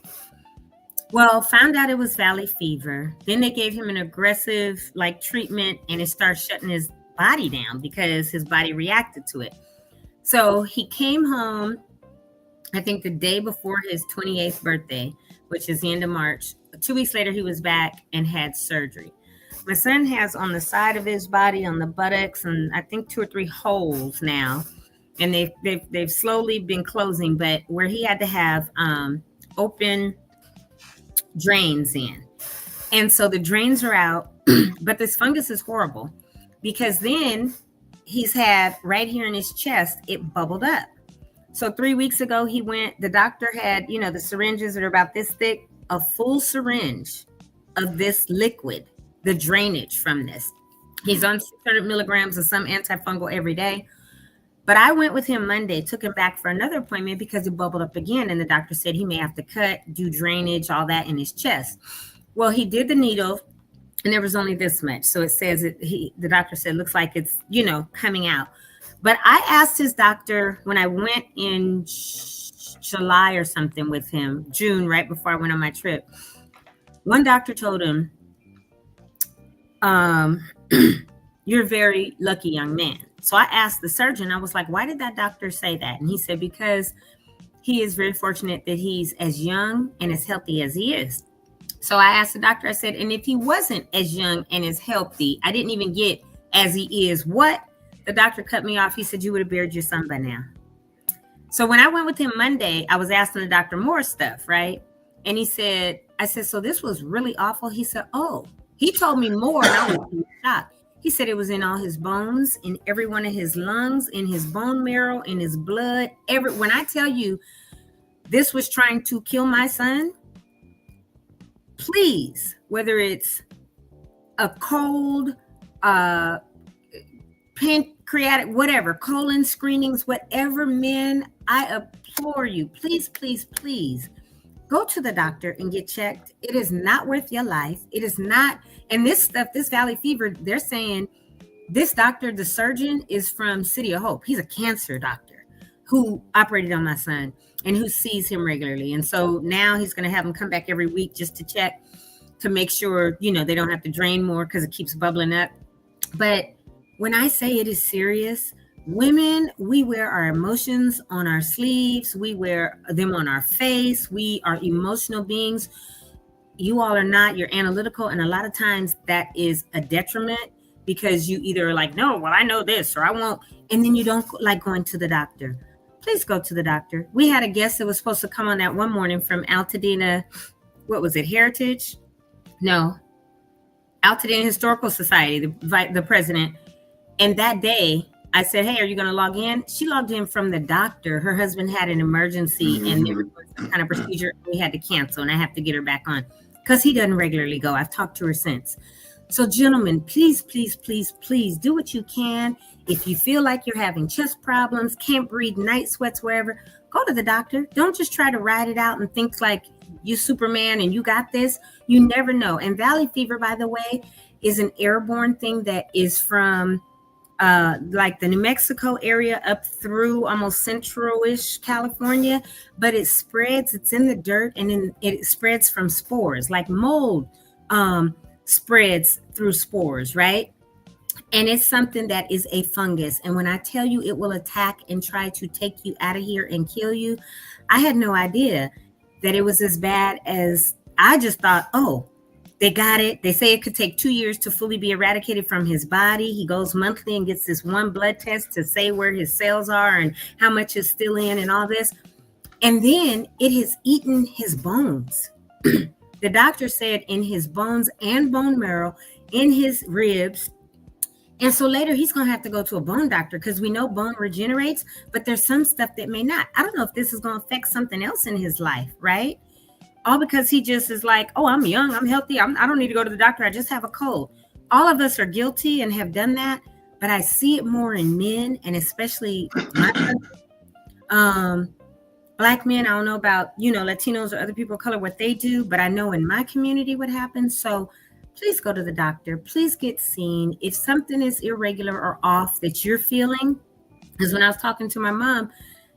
Well, found out it was valley fever. Then they gave him an aggressive, treatment, and it started shutting his body down because his body reacted to it. So he came home, I think the day before his 28th birthday, which is the end of March. 2 weeks later, he was back and had surgery. My son has on the side of his body, on the buttocks, and I think 2 or 3 holes now, and they've slowly been closing. But where he had to have open drains in, and so the drains are out. But this fungus is horrible because then he's had right here in his chest, it bubbled up. So 3 weeks ago, he went. The doctor had, the syringes that are about this thick, a full syringe of this liquid. The drainage from this. He's on 600 milligrams of some antifungal every day. But I went with him Monday, took him back for another appointment because it bubbled up again. And the doctor said he may have to cut, do drainage, all that in his chest. Well, he did the needle and there was only this much. So it says the doctor said, looks like it's, coming out. But I asked his doctor when I went in July or something with him, June, right before I went on my trip. One doctor told him, you're a very lucky young man. So I asked the surgeon, I was like, why did that doctor say that? And he said, because he is very fortunate that he's as young and as healthy as he is. So I asked the doctor, I said, and if he wasn't as young and as healthy, I didn't even get as he is, what? The doctor cut me off. He said, you would have buried your son by now. So when I went with him Monday, I was asking the doctor more stuff, right? And I said, so this was really awful. He said, oh, he told me more and I was shocked. He said it was in all his bones, in every one of his lungs, in his bone marrow, in his blood. When I tell you this was trying to kill my son, please, whether it's a cold, pancreatic, whatever, colon screenings, whatever, men, I implore you, please, please, please, go to the doctor and get checked. It is not worth your life. It is not. And this stuff, this valley fever, they're saying this doctor, the surgeon, is from City of Hope. He's a cancer doctor who operated on my son and who sees him regularly. And so now he's going to have him come back every week just to check to make sure, they don't have to drain more because it keeps bubbling up. But when I say it is serious, women, we wear our emotions on our sleeves. We wear them on our face. We are emotional beings. You all are not. You're analytical. And a lot of times that is a detriment because you either are like, no, well, I know this or I won't. And then you don't like going to the doctor. Please go to the doctor. We had a guest that was supposed to come on that one morning from Altadena. What was it? Heritage? No. Altadena Historical Society, the president. And that day, I said, hey, are you going to log in? She logged in from the doctor. Her husband had an emergency and there was some kind of procedure. We had to cancel and I have to get her back on because he doesn't regularly go. I've talked to her since. So gentlemen, please, please, please, please do what you can. If you feel like you're having chest problems, can't breathe, night sweats, wherever, go to the doctor. Don't just try to ride it out and think like you Superman and you got this. You never know. And valley fever, by the way, is an airborne thing that is from like the New Mexico area up through almost central-ish California, but it spreads, it's in the dirt, and then it spreads from spores, like mold spreads through spores, right? And it's something that is a fungus. And when I tell you it will attack and try to take you out of here and kill you, I had no idea that it was as bad as I just thought, oh, they got it. They say it could take 2 years to fully be eradicated from his body. He goes monthly and gets this one blood test to say where his cells are and how much is still in and all this. And then it has eaten his bones. The doctor said in his bones and bone marrow, in his ribs. And so later he's going to have to go to a bone doctor because we know bone regenerates, but there's some stuff that may not. I don't know if this is going to affect something else in his life, right? All because he just is like, oh, I'm young, I'm healthy, I don't need to go to the doctor, I just have a cold. All of us are guilty and have done that, but I see it more in men, and especially Black men. I don't know about, Latinos or other people of color, what they do, but I know in my community what happens. So please go to the doctor. Please get seen. If something is irregular or off that you're feeling, because when I was talking to my mom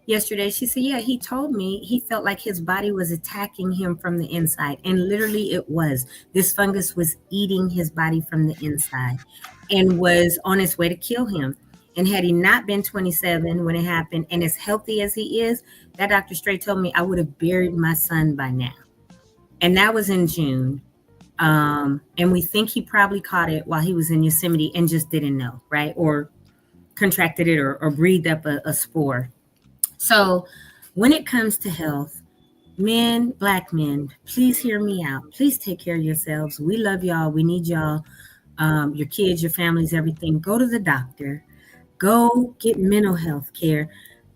yesterday, she said, yeah, he told me he felt like his body was attacking him from the inside. And literally it was. This fungus was eating his body from the inside and was on its way to kill him. And had he not been 27 when it happened and as healthy as he is, that doctor straight told me I would have buried my son by now. And that was in June. And we think he probably caught it while he was in Yosemite and just didn't know, right? Or contracted it or breathed up a spore. So when it comes to health, men, Black men, please hear me out. Please take care of yourselves. We love y'all. We need y'all, your kids, your families, everything. Go to the doctor. Go get mental health care,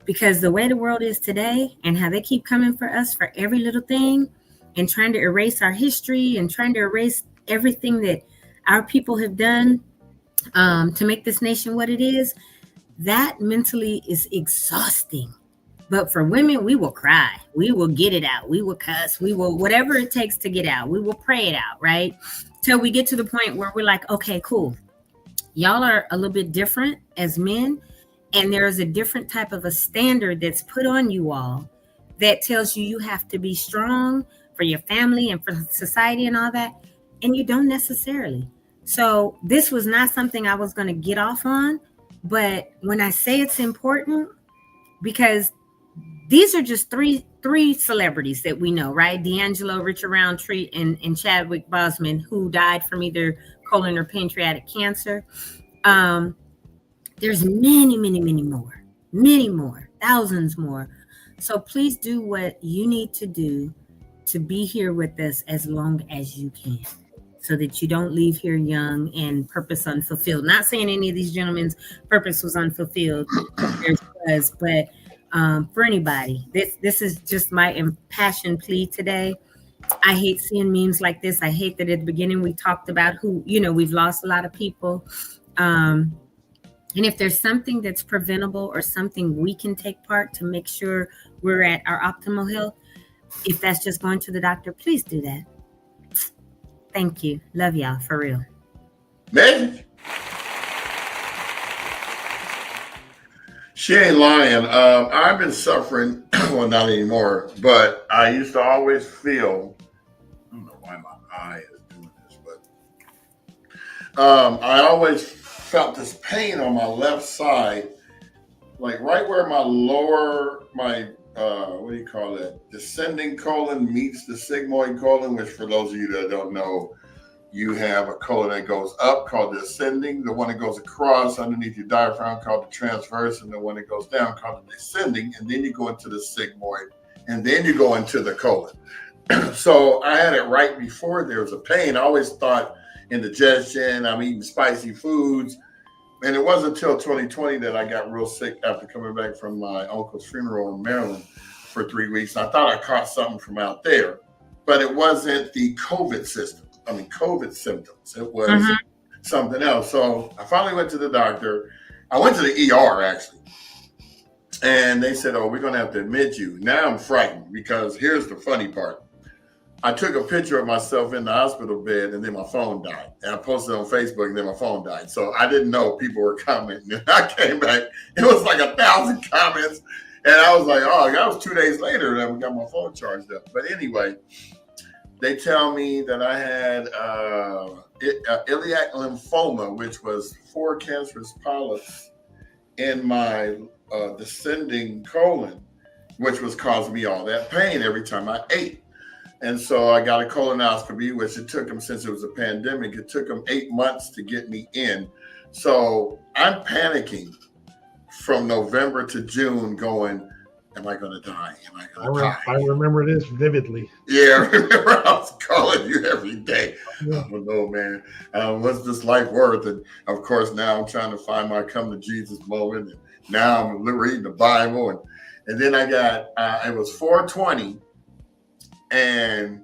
because the way the world is today and how they keep coming for us for every little thing and trying to erase our history and trying to erase everything that our people have done to make this nation what it is, that mentally is exhausting. But for women, we will cry. We will get it out. We will cuss. We will, whatever it takes to get out. We will pray it out, right? Till we get to the point where we're like, okay, cool. Y'all are a little bit different as men, and there is a different type of a standard that's put on you all that tells you have to be strong for your family and for society and all that, and you don't necessarily. So this was not something I was going to get off on, but when I say it's important, because these are just three celebrities that we know, right? D'Angelo, Richard Roundtree, and Chadwick Boseman, who died from either colon or pancreatic cancer. There's many more, thousands more. So please do what you need to do to be here with us as long as you can, so that you don't leave here young and purpose unfulfilled. Not saying any of these gentlemen's purpose was unfulfilled, but for anybody, this is just my impassioned plea today. I hate seeing memes like this. I hate that at the beginning we talked about who, we've lost a lot of people. And if there's something that's preventable or something we can take part to make sure we're at our optimal health, if that's just going to the doctor, please do that. Thank you. Love y'all, for real. Magic. She ain't lying. I've been suffering, well, not anymore, but I used to always feel, I don't know why my eye is doing this, but I always felt this pain on my left side, like right where my what do you call it? Descending colon meets the sigmoid colon, which for those of you that don't know, you have a colon that goes up called the ascending, the one that goes across underneath your diaphragm called the transverse, and the one that goes down called the descending, and then you go into the sigmoid, and then you go into the colon. So I had it right before there was a pain. I always thought indigestion, I'm eating spicy foods, and it wasn't until 2020 that I got real sick after coming back from my uncle's funeral in Maryland for 3 weeks. I thought I caught something from out there, but it wasn't the COVID symptoms. It was something else. So I finally went to the doctor. I went to the ER actually. And they said, oh, we're going to have to admit you. Now I'm frightened because here's the funny part. I took a picture of myself in the hospital bed and then my phone died. And I posted it on Facebook and then my phone died. So I didn't know people were commenting. And I came back. It was like 1,000 comments. And I was like, oh, that was 2 days later that we got my phone charged up. But anyway, they tell me that I had iliac lymphoma, which was 4 cancerous polyps in my descending colon, which was causing me all that pain every time I ate. And so I got a colonoscopy, which it took them, since it was a pandemic, it took them 8 months to get me in. So I'm panicking from November to June going, am I going to die? Am I going to die? I remember this vividly. Yeah, I remember I was calling you every day. Yeah. Oh, no, man. What's this life worth? And, of course, now I'm trying to find my come to Jesus moment. And now I'm reading the Bible. And then I got, it was 420. And,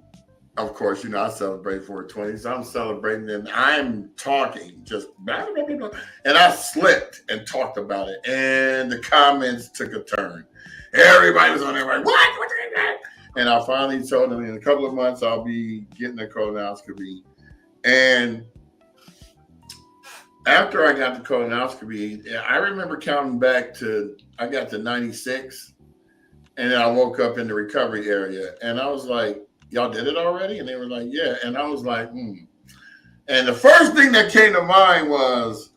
of course, I celebrate 420. So I'm celebrating. And I'm talking just, and I slipped and talked about it. And the comments took a turn. Everybody was on there like, what? What did that? And I finally told them in a couple of months I'll be getting a colonoscopy. And after I got the colonoscopy, I remember counting back to, I got to 96. And then I woke up in the recovery area. And I was like, y'all did it already? And they were like, yeah. And I was like, And the first thing that came to mind was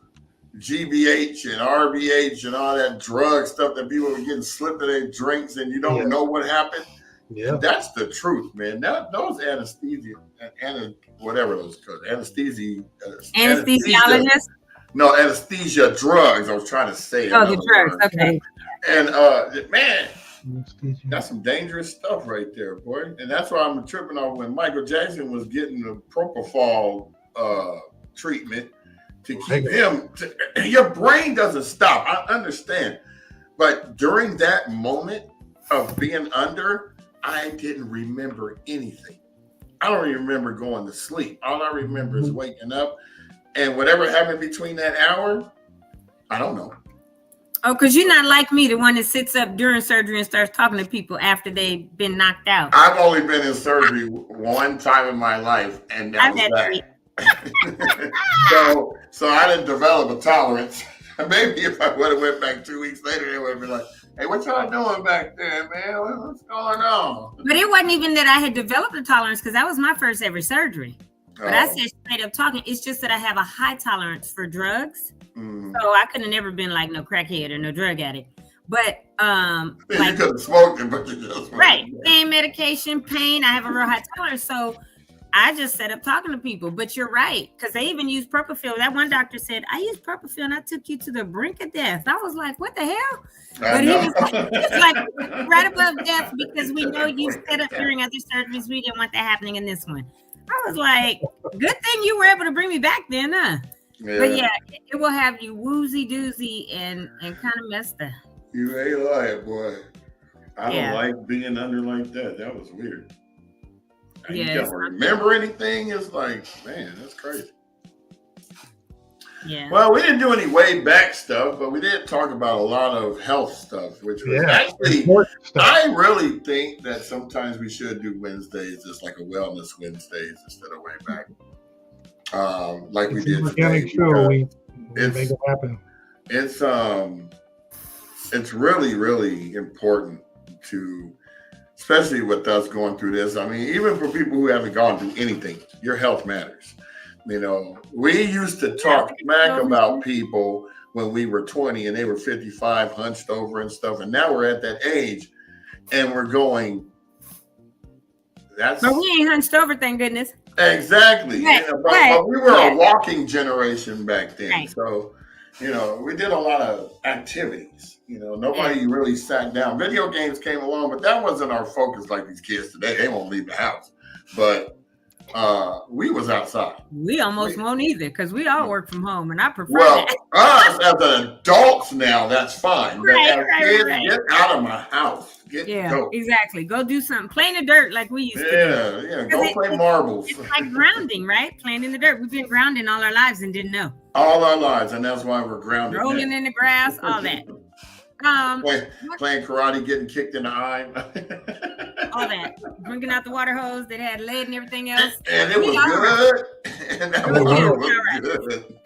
GBH and RBH and all that drug stuff that people were getting slipped in their drinks and you don't know what happened. Yeah, and that's the truth, man. Those anesthesia, whatever those called, anesthesia. Anesthesiologists? No, anesthesia drugs. I was trying to say. Oh, the drugs. Okay. And man, that's some dangerous stuff right there, boy. And that's why I'm tripping off when Michael Jackson was getting the propofol treatment. To keep him, your brain doesn't stop. I understand. But during that moment of being under, I didn't remember anything. I don't even remember going to sleep. All I remember is waking up. And whatever happened between that hour, I don't know. Oh, because you're not like me, the one that sits up during surgery and starts talking to people after they've been knocked out. I've only been in surgery one time in my life, and that was that. So I didn't develop a tolerance. Maybe if I would have went back 2 weeks later, they would have been like, hey, what y'all doing back there, man? What's going on? But it wasn't even that I had developed a tolerance, because that was my first ever surgery. But I said straight up talking, it's just that I have a high tolerance for drugs. So I could have never been like no crackhead or no drug addict. But you could have smoked it, but you just right. Pain medication, pain. I have a real high tolerance. So I just set up talking to people. But you're right, because they even use propofol. That one doctor said, I used propofol and I took you to the brink of death. I was like, what the hell? But he was like right above death, because we know you set up during other surgeries. We didn't want that happening in this one. I was like, good thing you were able to bring me back then, huh? Yeah. But yeah, it will have you woozy doozy and kind of messed up. You ain't lying, boy. I don't like being under like that. That was weird. You don't remember anything. It's like, man, that's crazy. Yeah. Well, we didn't do any way back stuff, but we did talk about a lot of health stuff, which was actually, I really think that sometimes we should do Wednesdays, just like a wellness Wednesdays instead of way back. Like we did today. We make it happen. It's really, really important to, especially with us going through this. I mean, even for people who haven't gone through anything, your health matters. We used to talk smack about people when we were 20 and they were 55, hunched over and stuff. And now we're at that age and we're going, but we ain't hunched over, thank goodness. Exactly. Right. But we were a walking generation back then. Right. So, we did a lot of activities. Nobody really sat down. Video games came along, but that wasn't our focus like these kids today. They won't leave the house. But we was outside. We almost won't either, because we all work from home, and I prefer that. Us as adults now, that's fine. But as kids, get out of my house. Go. Exactly. Go do something. Play in the dirt like we used to do. Yeah. Go play marbles. It's like grounding, right? Playing in the dirt. We've been grounding all our lives and didn't know. All our lives, and that's why we're grounded. Rolling in the grass, all that. Playing karate, getting kicked in the eye. All that. Drinking out the water hose that had lead and everything else. And it was good. And that water was good.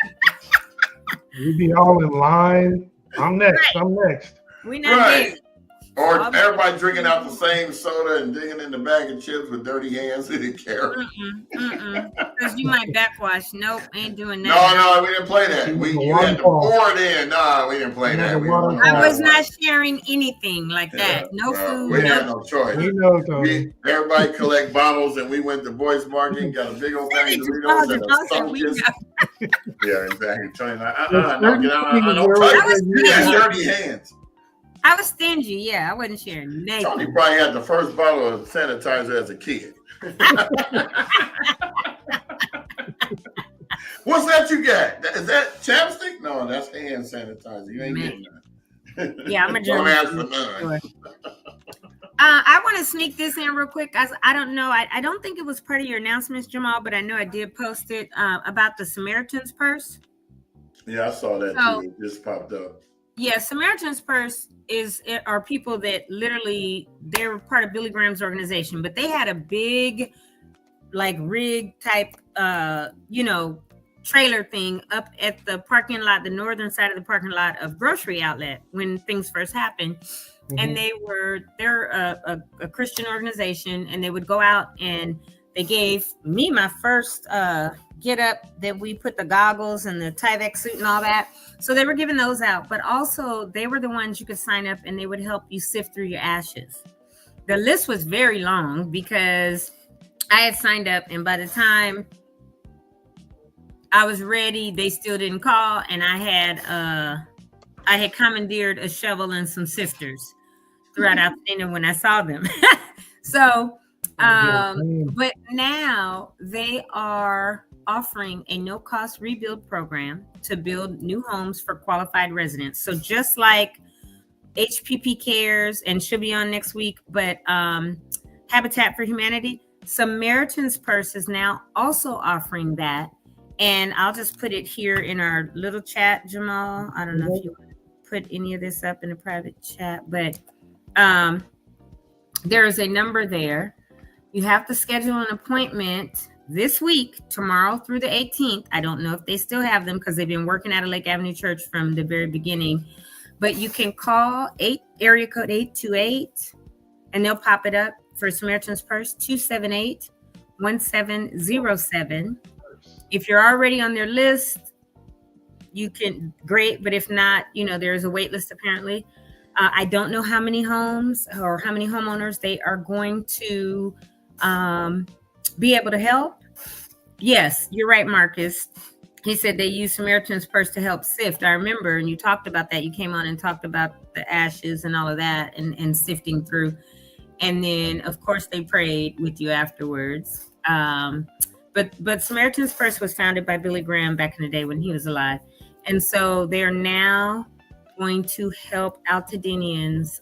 We'd be all in line. I'm next. We not dead. Or everybody drinking out the same soda and digging in the bag of chips with dirty hands. They didn't care. Because you might backwash. Nope, ain't doing that. No, we didn't play that. You had to pour it in. No, we didn't play that. I was not sharing anything like that. No food. We had no choice. We know, Tony. Everybody collect bottles, and we went to Boy's Market and got a big old bag of Doritos and a Stunkies. Yeah, exactly. Tony, no, get out. Don't touch it. You got dirty hands. I was stingy, yeah. I wasn't sharing nothing. Tony probably had the first bottle of sanitizer as a kid. What's that you got? Is that chapstick? No, that's hand sanitizer. You ain't getting that. Yeah, I'm a Don't ask for none. I want to sneak this in real quick. I don't know. I don't think it was part of your announcements, Jamal, but I know I did post it about the Samaritan's Purse. Yeah, I saw that too. It just popped up. Yeah, Samaritan's Purse are people that literally, they're part of Billy Graham's organization, but they had a big, like, rig type, trailer thing up at the parking lot, the northern side of the parking lot of Grocery Outlet when things first happened. Mm-hmm. And they're a Christian organization, and they would go out and they gave me my first get up that we put the goggles and the Tyvek suit and all that. So they were giving those out, but also they were the ones you could sign up and they would help you sift through your ashes. The list was very long because I had signed up, and by the time I was ready, they still didn't call, and I had commandeered a shovel and some sifters throughout Altadena when I saw them. So, but now they are offering a no-cost rebuild program to build new homes for qualified residents. So just like HPP Cares and should be on next week, but Habitat for Humanity, Samaritan's Purse is now also offering that. And I'll just put it here in our little chat, Jamal. I don't know if you want to put any of this up in a private chat, but there is a number there. You have to schedule an appointment this week, tomorrow through the 18th. I don't know if they still have them because they've been working out of Lake Avenue Church from the very beginning. But you can call area code 828, and they'll pop it up for Samaritan's Purse, 278-1707. If you're already on their list, you can, great. But if not, there is a wait list apparently. I don't know how many homes or how many homeowners they are going to be able to help. Yes, you're right, Marcus. He said they use Samaritan's Purse to help sift. I remember, and you talked about that. You came on and talked about the ashes and all of that and sifting through. And then, of course, they prayed with you afterwards. But Samaritan's Purse was founded by Billy Graham back in the day when he was alive. And so they're now going to help Altadenians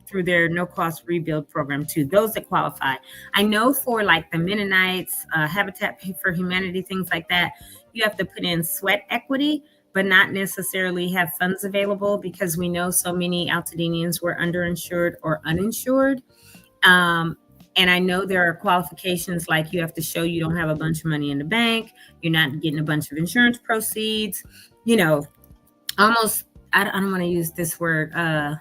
through their no-cost rebuild program too, those that qualify. I know for like the Mennonites, Habitat for Humanity, things like that, you have to put in sweat equity, but not necessarily have funds available because we know so many Altadenians were underinsured or uninsured. And I know there are qualifications like you have to show you don't have a bunch of money in the bank, you're not getting a bunch of insurance proceeds, almost, I don't want to use this word, I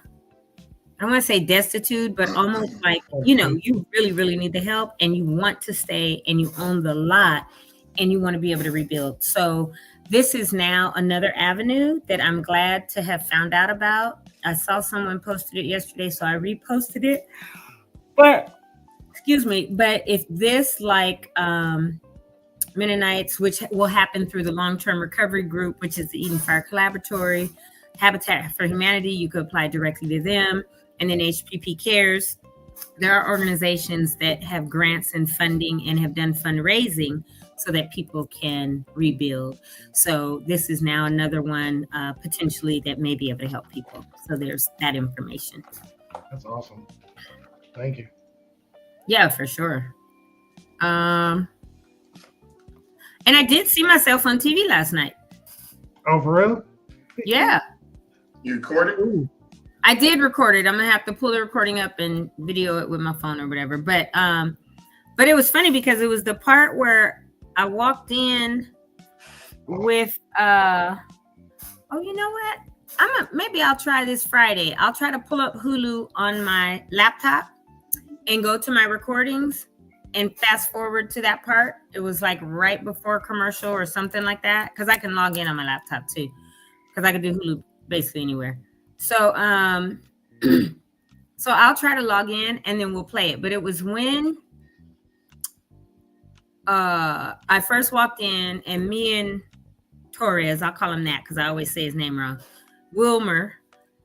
don't want to say destitute, but almost like, you really, really need the help and you want to stay and you own the lot and you want to be able to rebuild. So this is now another avenue that I'm glad to have found out about. I saw someone posted it yesterday, so I reposted it. But if this, like Mennonites, which will happen through the long-term recovery group, which is the Eden Fire Collaboratory, Habitat for Humanity, you could apply directly to them. And then HPP Cares, there are organizations that have grants and funding and have done fundraising so that people can rebuild. So this is now another one potentially that may be able to help people. So there's that information. That's awesome. Thank you. Yeah, for sure. And I did see myself on TV last night. Oh, for real? Yeah. You recorded? Ooh. I did record it. I'm gonna have to pull the recording up and video it with my phone or whatever. But it was funny because it was the part where I walked in with you know what? maybe I'll try this Friday. I'll try to pull up Hulu on my laptop and go to my recordings and fast forward to that part. It was like right before commercial or something like that. Because I can log in on my laptop too. Because I can do Hulu basically anywhere. So so I'll try to log in and then we'll play it. But it was when I first walked in and me and Torres, I'll call him that because I always say his name wrong, Wilmer,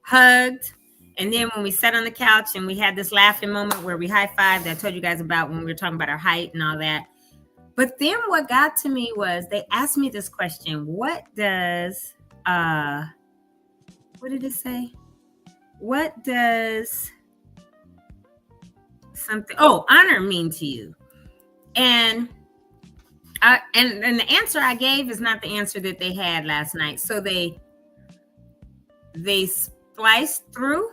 hugged. And then when we sat on the couch and we had this laughing moment where we high-fived that I told you guys about when we were talking about our height and all that. But then what got to me was they asked me this question. What does, what did it say? What does honor mean to you? And the answer I gave is not the answer that they had last night. So they spliced through.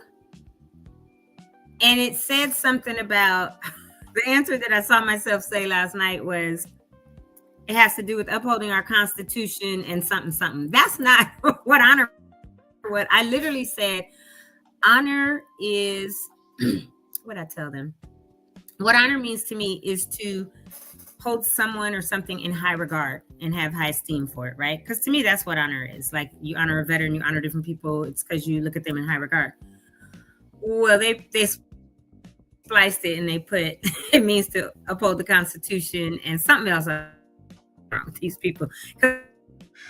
And it said something about the answer that I saw myself say last night was it has to do with upholding our Constitution and something. That's not what honor. What I literally said, honor is what I tell them. What honor means to me is to hold someone or something in high regard and have high esteem for it, right? Because to me, that's what honor is. Like you honor a veteran, you honor different people. It's because you look at them in high regard. Well, they spliced it and they put it means to uphold the Constitution and something else wrong with these people because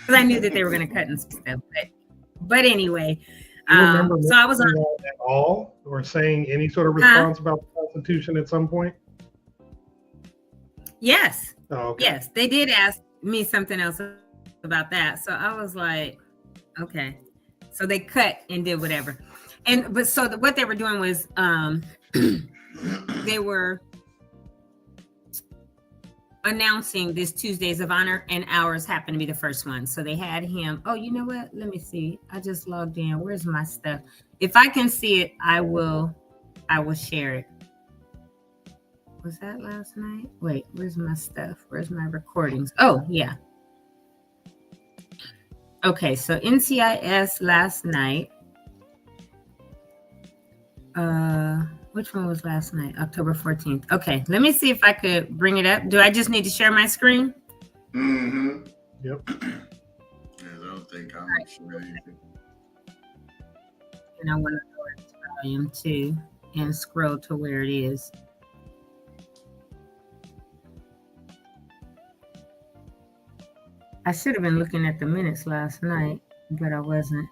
I knew that they were going to cut and stuff. But anyway, so I was on at all or saying any sort of response about the Constitution at some point. Yes. Oh, okay. Yes, they did ask me something else about that. So I was like, okay. So they cut and did whatever. What they were doing was they were announcing this Tuesdays of Honor, and ours happened to be the first one. So they had him. Oh, you know what? Let me see. I just logged in. Where's my stuff? If I can see it, I will share it. Was that last night? Wait, where's my stuff? Where's my recordings? Oh, yeah. Okay, so NCIS last night. Which one was last night? October 14th. Okay, let me see if I could bring it up. Do I just need to share my screen? Mm-hmm. Yep. I don't think I'm sure anything. And I want to lower its volume too and scroll to where it is. I should have been looking at the minutes last night, but I wasn't.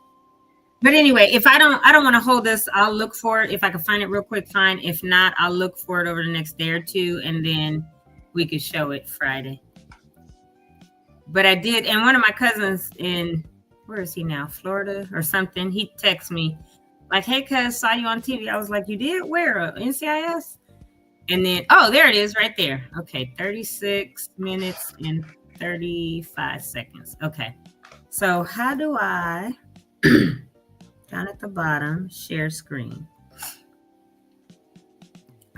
But anyway, if I don't want to hold this, I'll look for it. If I can find it real quick, fine. If not, I'll look for it over the next day or two, and then we could show it Friday. But I did, and one of my cousins where is he now? Florida or something. He texted me like, "Hey, cuz, saw you on TV." I was like, "You did? Where? NCIS?" And then, oh, there it is right there. Okay, 36 minutes and 35 seconds. Okay. So how do I, down at the bottom, share screen?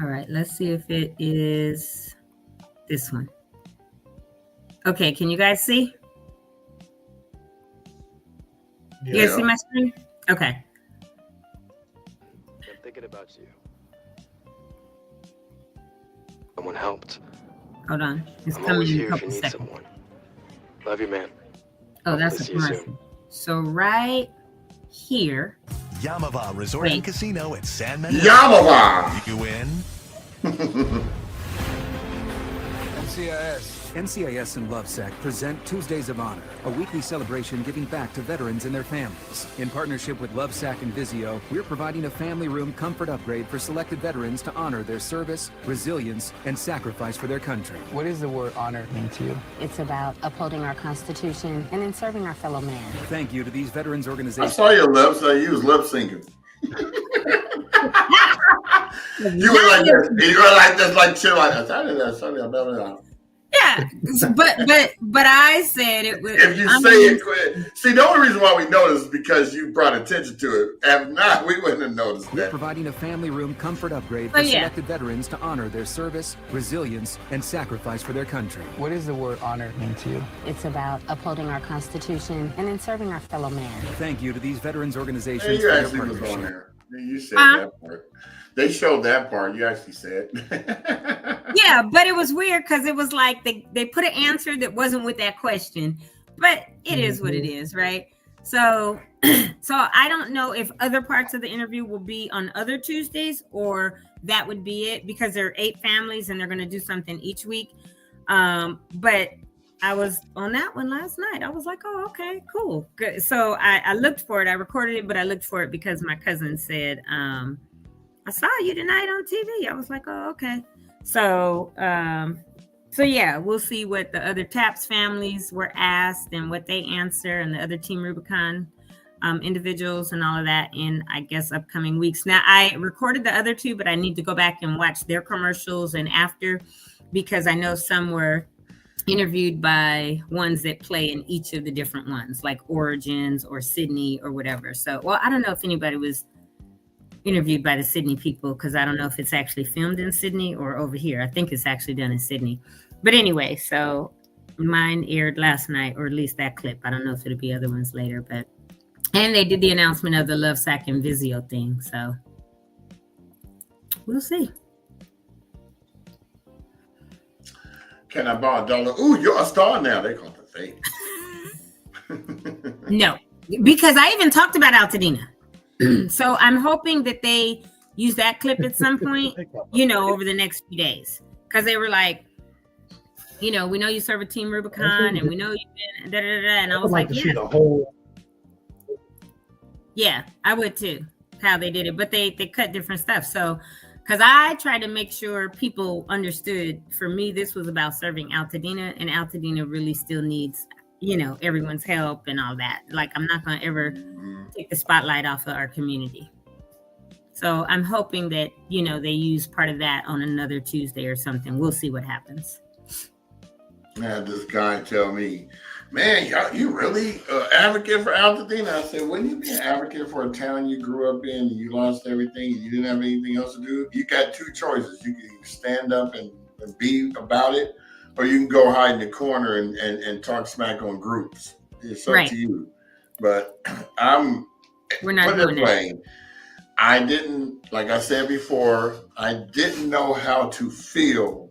All right, let's see if it is this one. Okay, can you guys see? Yeah. You guys see my screen? Okay. I'm thinking about you. Someone helped. Hold on. It's I'm coming always in a here if couple you need seconds. someone. Love you, man. Oh, that's a See you soon. commercial. So right here. Yamava Resort and Casino at San Manuel. Yamava! You win. NCIS and Lovesac present Tuesdays of Honor, a weekly celebration giving back to veterans and their families. In partnership with Lovesac and Vizio, we're providing a family room comfort upgrade for selected veterans to honor their service, resilience, and sacrifice for their country. What does the word honor mean to you? It's about upholding our Constitution and then serving our fellow man. Thank you to these veterans I organizations. saw your lips. You was lip syncing. You were like this. You were like this, like chill. Like, Yeah, but I said it was. If you say it, quick. See, the only reason why we noticed is because you brought attention to it. If not, we wouldn't have noticed We're that. providing a family room comfort upgrade for selected veterans to honor their service, resilience, and sacrifice for their country. What does the word honor mean to you? It's about upholding our Constitution and then serving our fellow man. Thank you to these veterans organizations Hey, you for their actually was on partnership. there. You said that part. They showed that part. You actually said. Yeah, but it was weird because it was like they put an answer that wasn't with that question. But it is what it is, right? So I don't know if other parts of the interview will be on other Tuesdays or that would be it, because there are 8 families and they're going to do something each week. But I was on that one last night. I was like, oh, okay, cool. Good. So I looked for it. I recorded it, but I looked for it because my cousin said, I saw you tonight on TV. I was like, oh, okay. So yeah, we'll see what the other TAPS families were asked and what they answer, and the other Team Rubicon individuals and all of that in, I guess, upcoming weeks. Now, I recorded the other 2, but I need to go back and watch their commercials and after, because I know some were interviewed by ones that play in each of the different ones, like Origins or Sydney or whatever. So, well, I don't know if anybody was interviewed by the Sydney people, because I don't know if it's actually filmed in Sydney or over here. I think it's actually done in Sydney. But anyway, so mine aired last night, or at least that clip. I don't know if it'll be other ones later, but and they did the announcement of the Lovesac and Vizio thing. So we'll see. Can I borrow $1? Ooh, you're a star now. They call it fake. No, because I even talked about Altadena. So I'm hoping that they use that clip at some point, over the next few days. Because they were like, we know you serve a Team Rubicon and we know you've been da-da-da-da. And I was like, yeah. The whole... Yeah, I would too, how they did it. But they cut different stuff. So, because I tried to make sure people understood, for me, this was about serving Altadena, and Altadena really still needs everyone's help and all that. Like, I'm not going to ever take the spotlight off of our community. So I'm hoping that, they use part of that on another Tuesday or something. We'll see what happens. Man, this guy tell me, man, you really advocate for Altadena? I said, wouldn't you be an advocate for a town you grew up in and you lost everything and you didn't have anything else to do? You got 2 choices. You can stand up and be about it, or you can go hide in the corner and talk smack on groups. It's up to you. But we're not doing that. I didn't, like I said before, I didn't know how to feel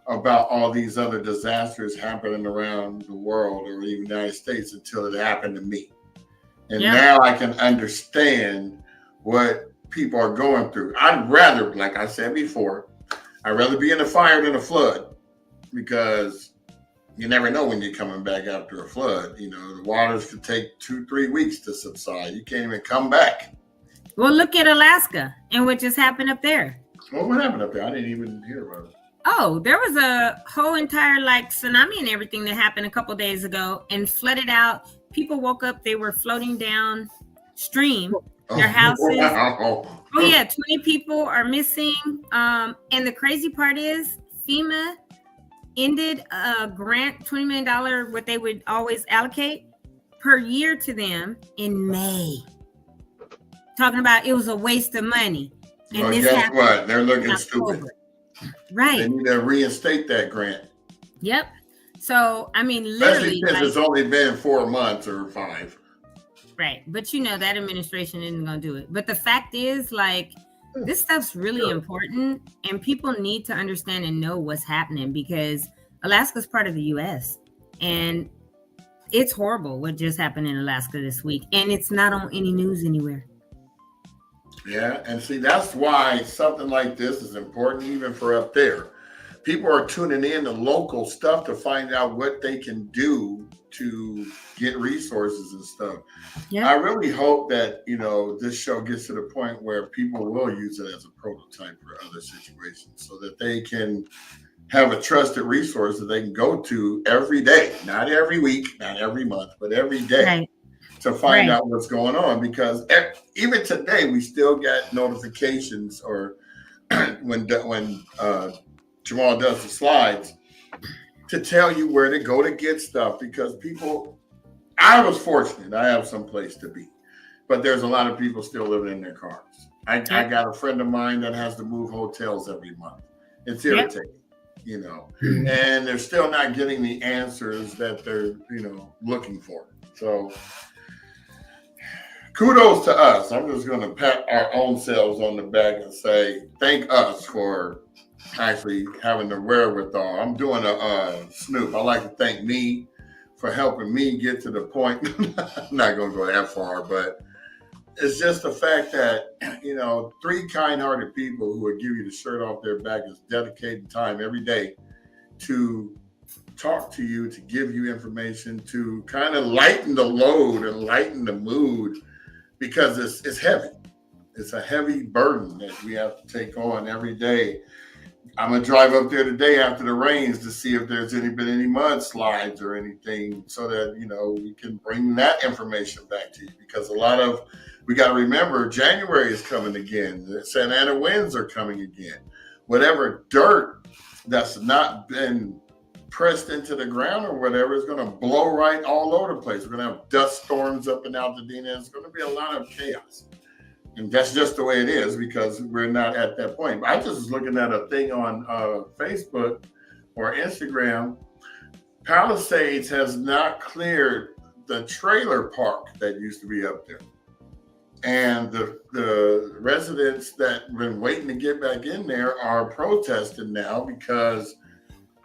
about all these other disasters happening around the world or the United States until it happened to me. And now I can understand what people are going through. I'd rather, like I said before, I'd rather be in a fire than a flood, because you never know when you're coming back after a flood. The waters could take 2-3 weeks to subside. You can't even come back. Well, look at Alaska and what just happened up there. Well, what happened up there? I didn't even hear about it. Oh, there was a whole entire tsunami and everything that happened a couple days ago and flooded out. People woke up, they were floating downstream, their houses. Wow. Oh yeah, 20 people are missing. And the crazy part is FEMA ended a grant, $20 million, what they would always allocate per year to them in May. Talking about it was a waste of money. And well, guess what? They're looking stupid. Right. They need to reinstate that grant. Yep. So, I mean, especially literally. since it's only been 4 months or 5. Right. But that administration isn't going to do it. But the fact is, this stuff's really important, and people need to understand and know what's happening, because Alaska's part of the U.S. and it's horrible what just happened in Alaska this week. And it's not on any news anywhere. Yeah, and see, that's why something like this is important, even for up there. People are tuning in to local stuff to find out what they can do to get resources and stuff. Yeah. I really hope that, this show gets to the point where people will use it as a prototype for other situations, so that they can have a trusted resource that they can go to every day, not every week, not every month, but every day. Right. To find out what's going on, because even today we still get notifications, or when Jamal does the slides, to tell you where to go to get stuff, because people, I was fortunate. I have some place to be, but there's a lot of people still living in their cars. I got a friend of mine that has to move hotels every month. It's irritating, you know, and they're still not getting the answers that they're, you know, looking for. So kudos to us. I'm just going to pat our own selves on the back and say, thank us for actually having the wherewithal. I'm doing a snoop. I like to thank me for helping me get to the point. I'm not going to go that far, but it's just the fact that, you know, 3 kind-hearted people who would give you the shirt off their back is dedicating time every day to talk to you, to give you information, to kind of lighten the load and lighten the mood, because it's heavy. It's a heavy burden that we have to take on every day. I'm gonna drive up there today after the rains to see if there's been any mudslides or anything, so that, you know, we can bring that information back to you, because we got to remember, January is coming again. The Santa Ana winds are coming again. Whatever dirt that's not been pressed into the ground or whatever is going to blow right all over the place. We're going to have dust storms up in Altadena. It's going to be a lot of chaos. And that's just the way it is, because we're not at that point. I just was looking at a thing on Facebook or Instagram. Palisades has not cleared the trailer park that used to be up there. And the residents that have been waiting to get back in there are protesting now, because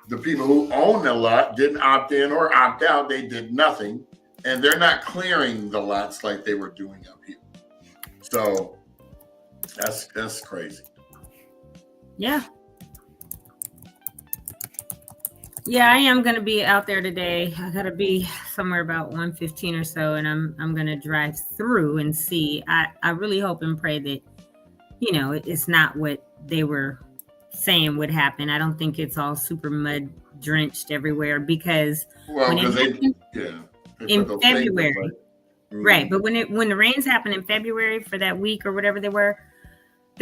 the people who own the lot didn't opt in or opt out. They did nothing, and they're not clearing the lots like they were doing up here. So that's crazy. Yeah, I am going to be out there today. I got to be somewhere about 1:15 or so, and I'm going to drive through and see. I really hope and pray that, you know, it's not what they were saying would happen. I don't think it's all super mud drenched everywhere, because in February, right? But when the rains happened in February for that week or whatever they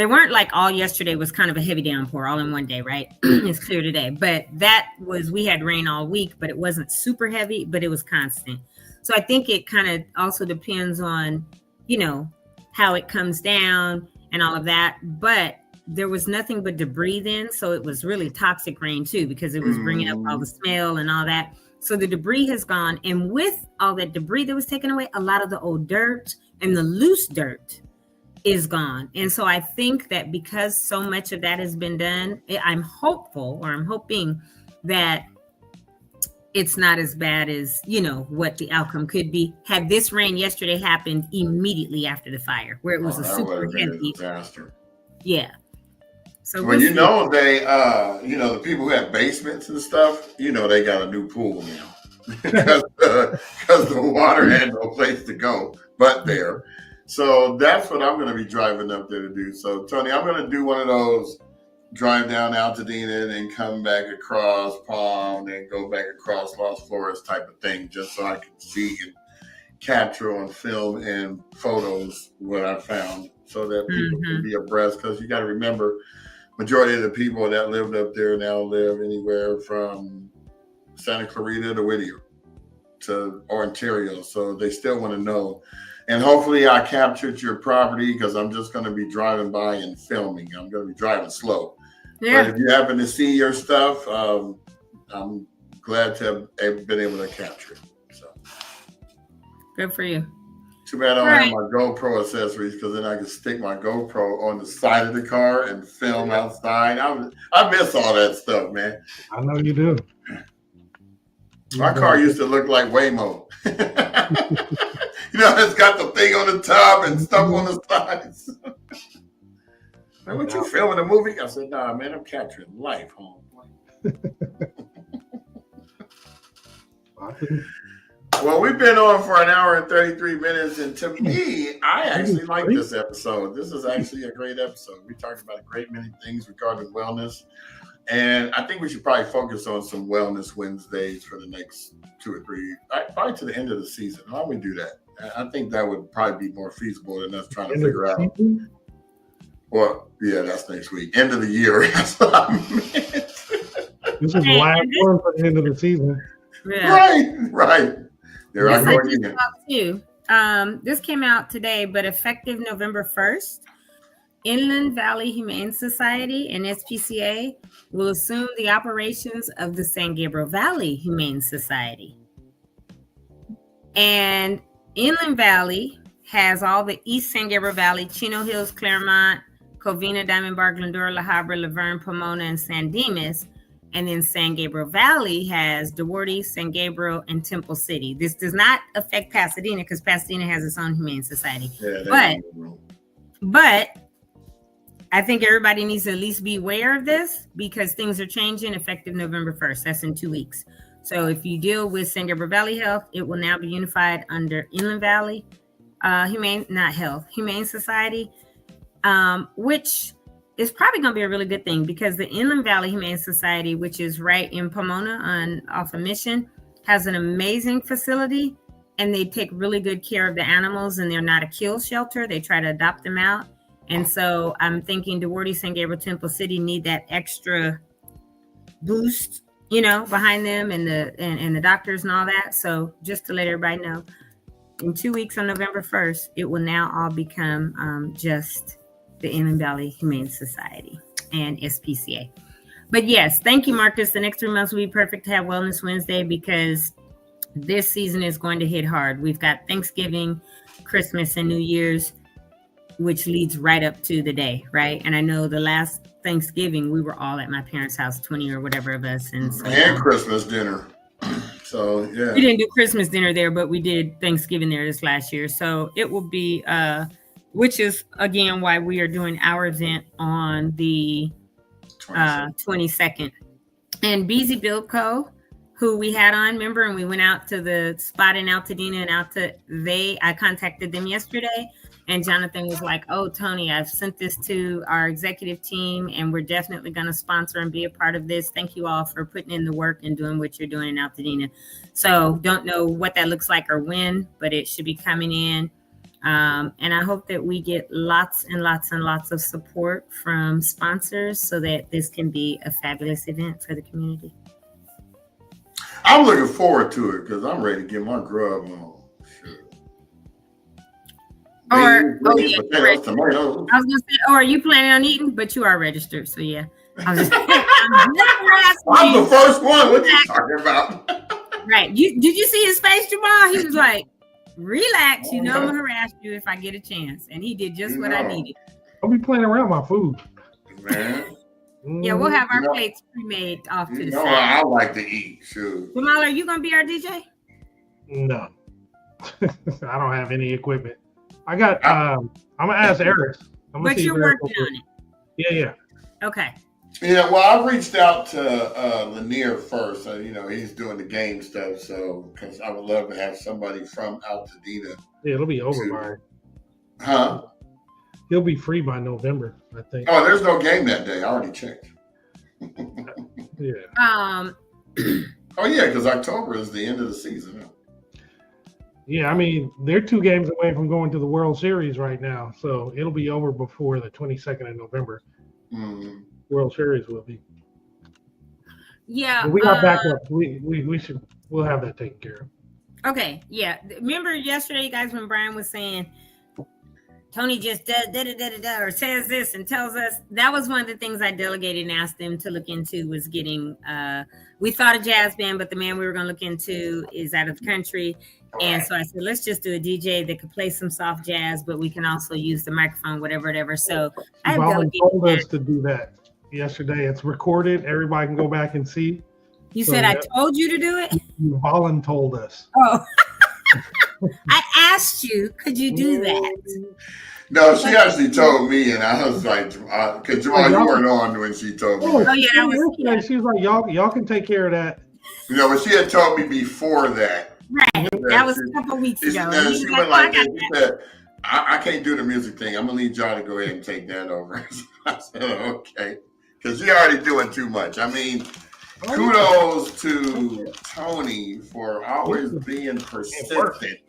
weren't like all yesterday was kind of a heavy downpour all in one day, right? It's clear today. But we had rain all week, but it wasn't super heavy, but it was constant. So I think it kind of also depends on, you know, how it comes down and all of that. But there was nothing but debris then. So it was really toxic rain too, because it was bringing up all the smell and all that. So the debris has gone. And with all that debris that was taken away, a lot of the old dirt and the loose dirt is gone. And so I think that because so much of that has been done, I'm hoping that it's not as bad as, you know, what the outcome could be had this rain yesterday happened immediately after the fire, where it was a super heavy disaster. Yeah. So well, you know, the people who have basements and stuff, you know, they got a new pool now because the water had no place to go but there. So that's what I'm going to be driving up there to do. So, Tony, I'm going to do one of those drive down Altadena and come back across Palm and go back across Las Flores type of thing, just so I can see and capture on film and photos what I found, so that people can be abreast. Because you got to remember, majority of the people that lived up there now live anywhere from Santa Clarita to Whittier or Ontario. So they still want to know. And hopefully I captured your property, because I'm just going to be driving by and filming. I'm going to be driving slow. Yeah. But if you happen to see your stuff, I'm glad to have been able to capture it. So good for you. Too bad I don't have my GoPro accessories, because then I can stick my GoPro on the side of the car and film outside. I miss all that stuff, man. I know you do. My car used to look like Waymo. You know, it's got the thing on the top and stuff on the sides. Man, what you filming a movie? I said, nah, man, I'm capturing life, home. Well, we've been on for an hour and 33 minutes, and to me, I actually like this episode. This is actually a great episode. We talked about a great many things regarding wellness, and I think we should probably focus on some Wellness Wednesdays for the next 2 or 3, probably to the end of the season. Why don't we do that? I think that would probably be more feasible than us trying to figure out. Well, yeah, that's next week. End of the year. That's what I meant. This is the last one for the end of the season. Yeah. Right. There I This go I just again. saw too. This came out today, but effective November 1st, Inland Valley Humane Society and SPCA will assume the operations of the San Gabriel Valley Humane Society. And Inland Valley has all the East San Gabriel Valley, Chino Hills, Claremont, Covina, Diamond Bar, Glendora, La Habra, Laverne, Pomona, and San Dimas. And then San Gabriel Valley has DeWarty, San Gabriel, and Temple City. This does not affect Pasadena because Pasadena has its own humane society. Yeah, but I think everybody needs to at least be aware of this because things are changing effective November 1st. That's in 2 weeks. So if you deal with San Gabriel Valley Health, it will now be unified under Inland Valley Humane Society, which is probably going to be a really good thing because the Inland Valley Humane Society, which is right in Pomona off of Mission, has an amazing facility and they take really good care of the animals and they're not a kill shelter. They try to adopt them out. And so I'm thinking DeWarty, San Gabriel, Temple City need that extra boost, behind them and the doctors and all that. So just to let everybody know, in 2 weeks on November 1st, it will now all become just the Inland Valley Humane Society and SPCA. But yes, thank you, Marcus. The next 3 months will be perfect to have Wellness Wednesday because this season is going to hit hard. We've got Thanksgiving, Christmas, and New Year's, which leads right up to the day, right? And I know the last Thanksgiving, we were all at my parents' house, 20 or whatever of us. And Christmas dinner. So, yeah. We didn't do Christmas dinner there, but we did Thanksgiving there this last year. So it will be, which is, again, why we are doing our event on the 22nd. And Beezy Build Co., who we had on, remember, and we went out to the spot in Altadena and I contacted them yesterday. And Jonathan was like, oh, Tony, I've sent this to our executive team and we're definitely going to sponsor and be a part of this. Thank you all for putting in the work and doing what you're doing in Altadena. So don't know what that looks like or when, but it should be coming in. And I hope that we get lots and lots and lots of support from sponsors so that this can be a fabulous event for the community. I'm looking forward to it because I'm ready to get my grub on. I was gonna say, are you planning on eating? But you are registered, so yeah. I'm the first one. What are you talking about? Right. Did you see his face, Jamal? He was like, relax, I'm gonna harass you if I get a chance. And he did just what I needed. I'll be playing around my food. Man. Yeah, we'll have our plates pre-made off to the side. I like to eat, sure. Jamal, are you gonna be our DJ? No. I don't have any equipment. I got I'm gonna ask Eric. But you're working on it. Yeah. Okay. Yeah, well, I reached out to Lanier first. So, he's doing the game stuff. So, because I would love to have somebody from Altadena. Yeah, it'll be over by. Huh? He'll be free by November, I think. Oh, there's no game that day. I already checked. Yeah. Oh yeah, because October is the end of the season. Yeah, I mean, they're 2 games away from going to the World Series right now, so it'll be over before the 22nd of November. Mm-hmm. World Series will be. Yeah, but we got backup. We'll have that taken care of. Okay, yeah. Remember yesterday, you guys, when Brian was saying Tony just does or says this and tells us, that was one of the things I delegated and asked them to look into was getting. We thought a jazz band, but the man we were going to look into is out of the country. And so I said, let's just do a DJ that could play some soft jazz, but we can also use the microphone, whatever. So I told us to do that yesterday. It's recorded. Everybody can go back and see. You said I told you to do it? Volun told us. Oh. I asked you, could you do that? No, she actually told me, and I was like, because Jamal, you weren't on when she told me. Oh, yeah, that was. She was like, y'all can take care of that. But she had told me before that. Right. That was a couple of weeks ago. She went like this. She said, I can't do the music thing. I'm going to need y'all to go ahead and take that over. I said, okay. Because you're already doing too much. I mean, kudos to Tony for always being persistent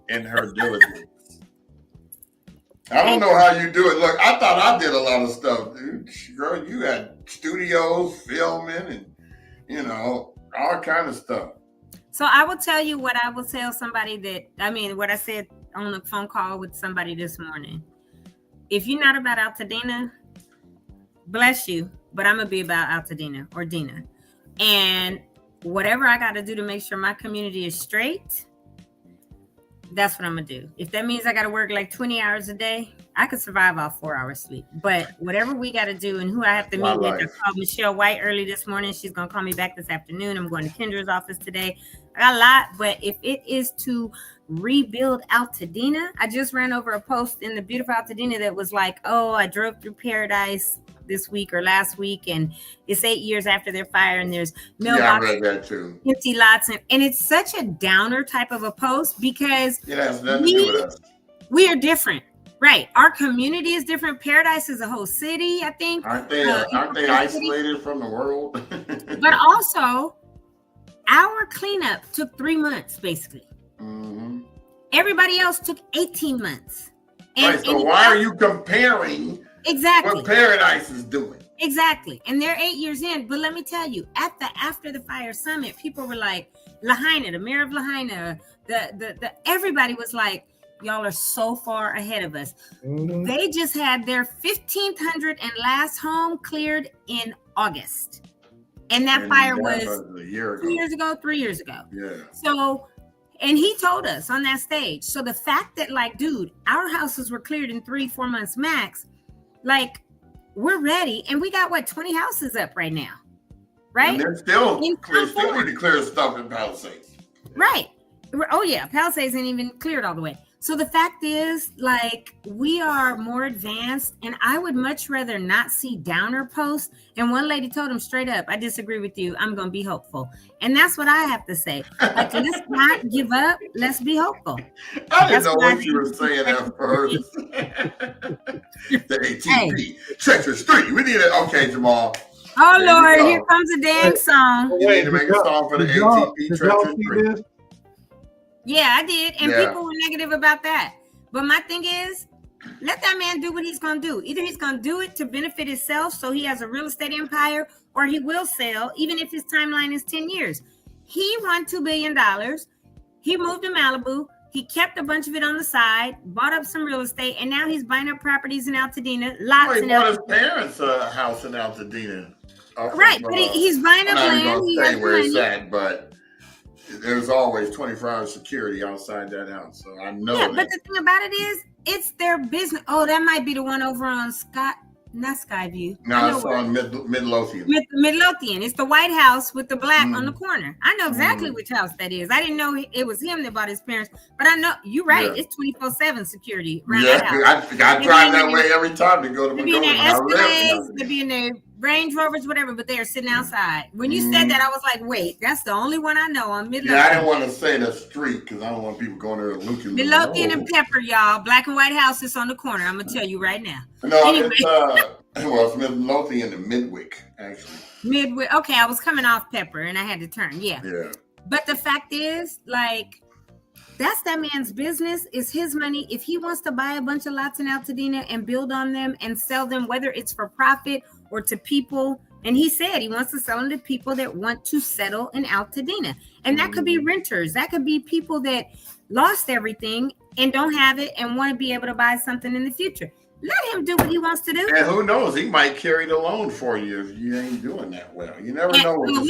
in her diligence. I don't know how you do it. Look, I thought I did a lot of stuff. Dude. Girl, you had studios, filming, and all kind of stuff. So I will tell you what I will tell somebody what I said on the phone call with somebody this morning. If you're not about Altadena, bless you, but I'm going to be about Altadena or Dina. And whatever I got to do to make sure my community is straight, that's what I'm going to do. If that means I got to work like 20 hours a day, I could survive off 4 hours sleep. But whatever we got to do and who I have to meet with, I called Michelle White early this morning. She's going to call me back this afternoon. I'm going to Kendra's office today. I got a lot, but if it is to rebuild Altadena, I just ran over a post in the beautiful Altadena that was like, oh, I drove through Paradise this week or last week, and it's 8 years after their fire, and there's mailboxes, empty lots, and it's such a downer type of a post because it has nothing to do with us. We are different, right? Our community is different. Paradise is a whole city, I think. Aren't they isolated from the world? But also, our cleanup took 3 months, basically. Mm-hmm. Everybody else took 18 months. So why are you comparing? Exactly. What Paradise is doing. Exactly. And they're 8 years in. But let me tell you, after the fire summit, people were like, Lahaina, the mayor of Lahaina, the everybody was like, y'all are so far ahead of us. Mm-hmm. They just had their 1,500 and last home cleared in August. And that fire was 2 years ago, 3 years ago. Yeah. So, and he told us on that stage. So the fact that like, dude, our houses were cleared in 3-4 months max. Like, we're ready, and we got 20 houses up right now, right? And they're still need to clear stuff in Palisades, right? Oh yeah, Palisades ain't even cleared all the way. So the fact is, like, we are more advanced, and I would much rather not see downer posts. And one lady told him straight up, I disagree with you. I'm going to be hopeful. And that's what I have to say. Like, let's not give up. Let's be hopeful. I didn't know what you were saying at first. The ATP, Section 3. We need it. Okay, Jamal. Oh, Lord, here comes a dang song. You need to make a song for the ATP, Section 3. Yeah, I did. And people were negative about that. But my thing is, let that man do what he's going to do. Either he's going to do it to benefit himself so he has a real estate empire, or he will sell, even if his timeline is 10 years. He won $2 billion. He moved to Malibu. He kept a bunch of it on the side, bought up some real estate, and now he's buying up properties in Altadena. He bought his parents' house in Altadena. Right, but he's buying up land. I'm not going to say where it's at, but there's always 24-hour security outside that house. So I know. Yeah, but the thing about it is, it's their business. Oh, that might be the one over on not Skyview. No, it's on Midlothian. Midlothian. It's the White House with the black on the corner. I know exactly which house that is. I didn't know it was him that bought his parents, but I know you're right. Yeah. It's 24/7 security around that house. I drive that way every time to go to Montgomery. They'll be in their Range Rovers, whatever, but they are sitting outside. When you said that, I was like, wait, that's the only one I know on Midlothian. Yeah, I didn't want to say the street because I don't want people going there and looking. Midlothian and Pepper, y'all. Black and white houses on the corner. I'm going to tell you right now. No, anyway. It's Midlothian and Midwick, actually. Midwick. Okay, I was coming off Pepper and I had to turn. Yeah. Yeah. But the fact is, like, that's that man's business. It's his money. If he wants to buy a bunch of lots in Altadena and build on them and sell them, whether it's for profit or to people, and he said he wants to sell them to people that want to settle in Altadena. And that could be renters. That could be people that lost everything and don't have it and want to be able to buy something in the future. Let him do what he wants to do. And who knows? He might carry the loan for you if you ain't doing that well. You never know what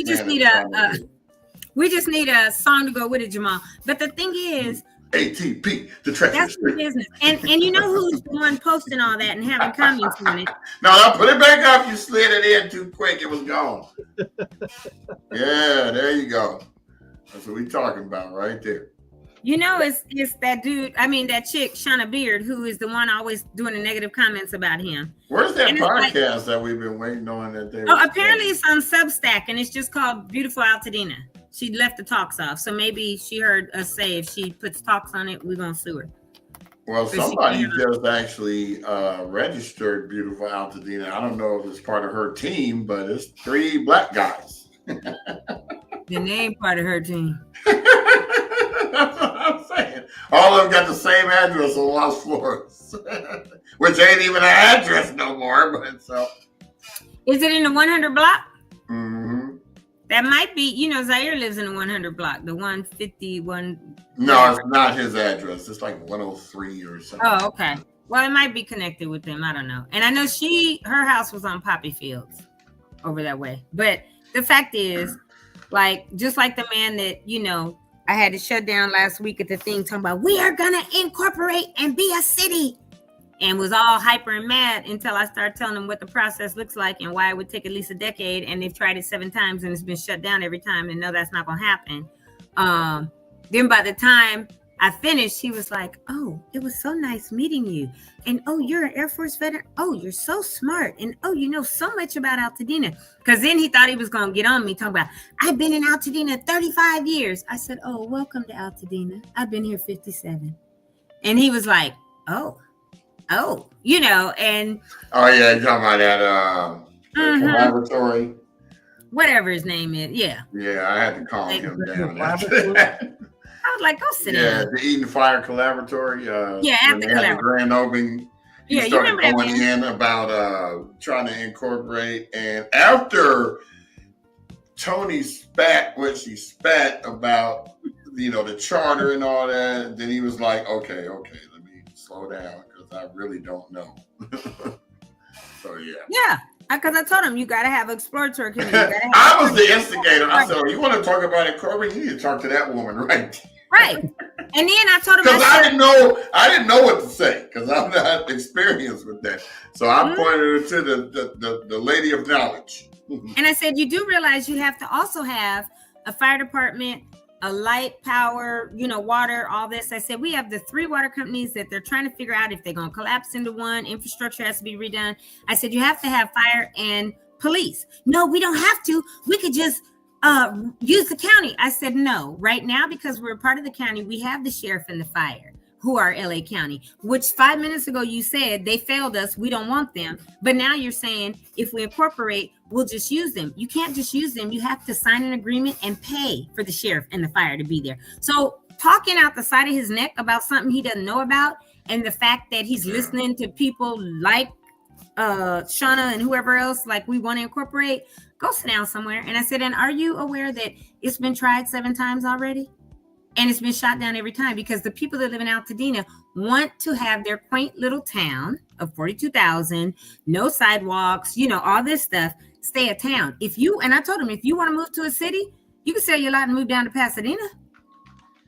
we just need a song to go with it, Jamal. But the thing is, ATP, the treacherous. That's the business. And you know who's the one posting all that and having comments on it? No, put it back up. You slid it in too quick. It was gone. Yeah, there you go. That's what we're talking about right there. You know, it's that dude, that chick, Shauna Beard, who is the one always doing the negative comments about him. Where's that podcast that we've been waiting on that they apparently it's on Substack, and it's just called Beautiful Altadena. She left the talks off, so maybe she heard us say if she puts talks on it, we're going to sue her. Well, somebody just actually registered Beautiful Altadena. I don't know if it's part of her team, but it's 3 black guys. The name part of her team. That's what I'm saying. All of them got the same address on Los Flores, which ain't even an address no more. But so, is it in the 100 block? Mm-hmm. That might be, Zaire lives in the 100 block, the 151. No, it's not his address. It's like 103 or something. Oh, okay. Well, it might be connected with them. I don't know. And I know her house was on Poppy Fields over that way. But the fact is, just like the man that, I had to shut down last week at the thing talking about, we are going to incorporate and be a city. And was all hyper and mad until I started telling them what the process looks like and why it would take at least a decade. And they've tried it 7 times and it's been shut down every time. And no, that's not going to happen. Then by the time I finished, he was like, oh, it was so nice meeting you. And, oh, you're an Air Force veteran. Oh, you're so smart. And, oh, you know so much about Altadena. Because then he thought he was going to get on me talking about, I've been in Altadena 35 years. I said, oh, welcome to Altadena. I've been here 57. And he was like, oh, and. Oh, yeah, you're talking about that laboratory. Whatever his name is. Yeah. Yeah, I had to calm him down after that. I was like, go sit down. Yeah, the Eden Fire Collaboratory. At the Collaboratory. Grand opening. He started you remember going in about trying to incorporate. And after Tony spat what she spat about, the charter and all that, then he was like, okay, let me slow down because I really don't know. So, yeah. Yeah. Because I told him you got to have exploratory committee. I was the instigator. I said, you want to talk about incorporating? You need to talk to that woman, right? Right. And then I told him because I didn't know what to say because I'm not experienced with that. So I pointed her to the lady of knowledge. And I said, you do realize you have to also have a fire department, a light, power, water, all this. I said, we have the 3 water companies that they're trying to figure out if they're going to collapse into one. Infrastructure has to be redone. I said, you have to have fire and police. No, we don't have to. We could just use the county. I said, no, right now, because we're part of the county, we have the sheriff and the fire who are LA County, which 5 minutes ago you said they failed us. We don't want them. But now you're saying if we incorporate, we'll just use them. You can't just use them. You have to sign an agreement and pay for the sheriff and the fire to be there. So talking out the side of his neck about something he doesn't know about, and the fact that he's listening to people like Shauna and whoever else, like we want to incorporate, go sit down somewhere. And I said, and are you aware that it's been tried 7 times already? And it's been shot down every time because the people that live in Altadena want to have their quaint little town of 42,000, no sidewalks, all this stuff, stay a town. And I told him, if you want to move to a city, you can sell your lot and move down to Pasadena.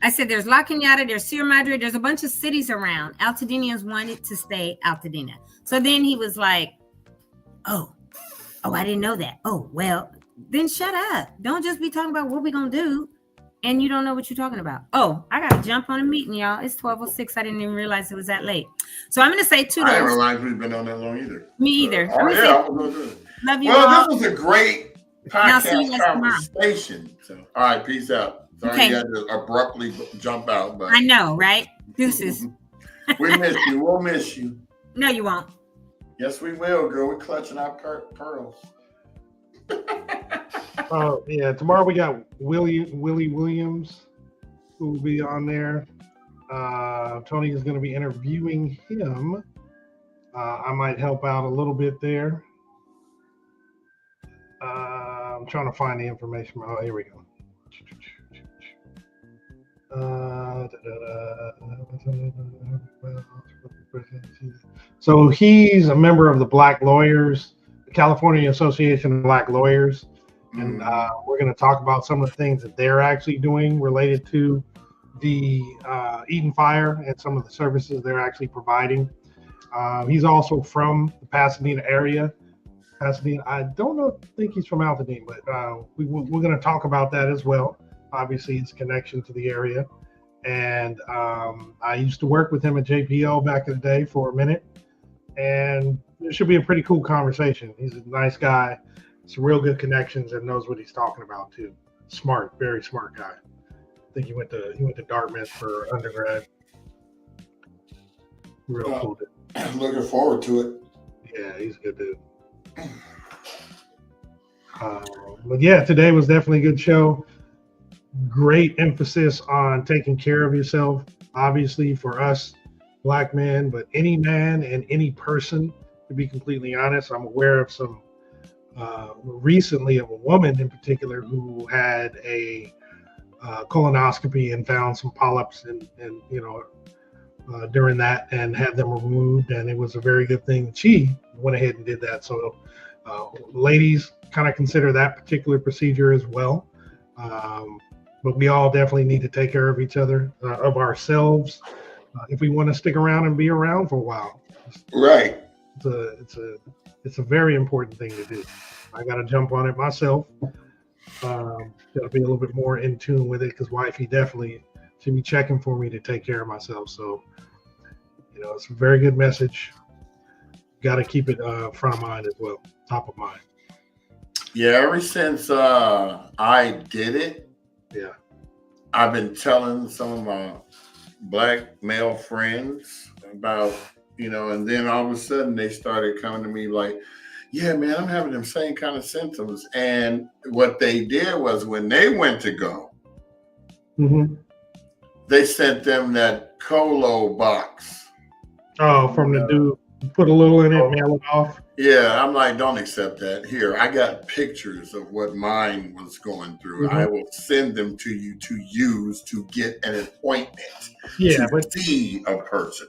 I said, there's La Cañada, there's Sierra Madre, there's a bunch of cities around. Altadenians wanted to stay Altadena. So then he was like, oh, I didn't know that. Oh, well, then shut up. Don't just be talking about what we're going to do. And you don't know what you're talking about. Oh, I got to jump on a meeting, y'all. It's 12:06. I didn't even realize it was that late. So I'm going to say to those. I didn't realize we've been on that long either. Me either. Love you all. This was a great podcast conversation. So, all right, peace out. Sorry you had to abruptly jump out. But I know, right? Deuces. We miss you. We'll miss you. No, you won't. Yes, we will, girl. We're clutching our pearls. Tomorrow we got Willie Williams who will be on there. Tony is going to be interviewing him. I might help out a little bit there. I'm trying to find the information. Oh, here we go. So he's a member of the Black Lawyers, the California Association of Black Lawyers. And we're going to talk about some of the things that they're actually doing related to the Eden Fire and some of the services they're actually providing. He's also from the Pasadena area. I think he's from Altadena, but we're going to talk about that as well. Obviously, his connection to the area. And I used to work with him at JPL back in the day for a minute. And it should be a pretty cool conversation. He's a nice guy. Some real good connections and knows what he's talking about too. Smart, very smart guy. I think he went to Dartmouth for undergrad. Real cool dude. I'm looking forward to it. Yeah, he's a good dude. But yeah, today was definitely a good show. Great emphasis on taking care of yourself. Obviously, for us Black men, but any man and any person, to be completely honest, I'm aware of some recently of a woman in particular who had a colonoscopy and found some polyps and during that and had them removed, and it was a very good thing. She went ahead and did that. So ladies kind of consider that particular procedure as well. But we all definitely need to take care of each other, of ourselves, if we want to stick around and be around for a while. Right. It's a very important thing to do. I got to jump on it myself. Got to be a little bit more in tune with it because wifey definitely should be checking for me to take care of myself. So, it's a very good message. Got to keep it front of mind as well, top of mind. Yeah, ever since I did it, yeah, I've been telling some of my black male friends about, and then all of a sudden they started coming to me like, yeah, man, I'm having them same kind of symptoms. And what they did was when they went to go, they sent them that Colo box. Oh, from the dude, put a little in it, mail it off. Yeah, I'm like, don't accept that. Here, I got pictures of what mine was going through. I will send them to you to use to get an appointment to see a person.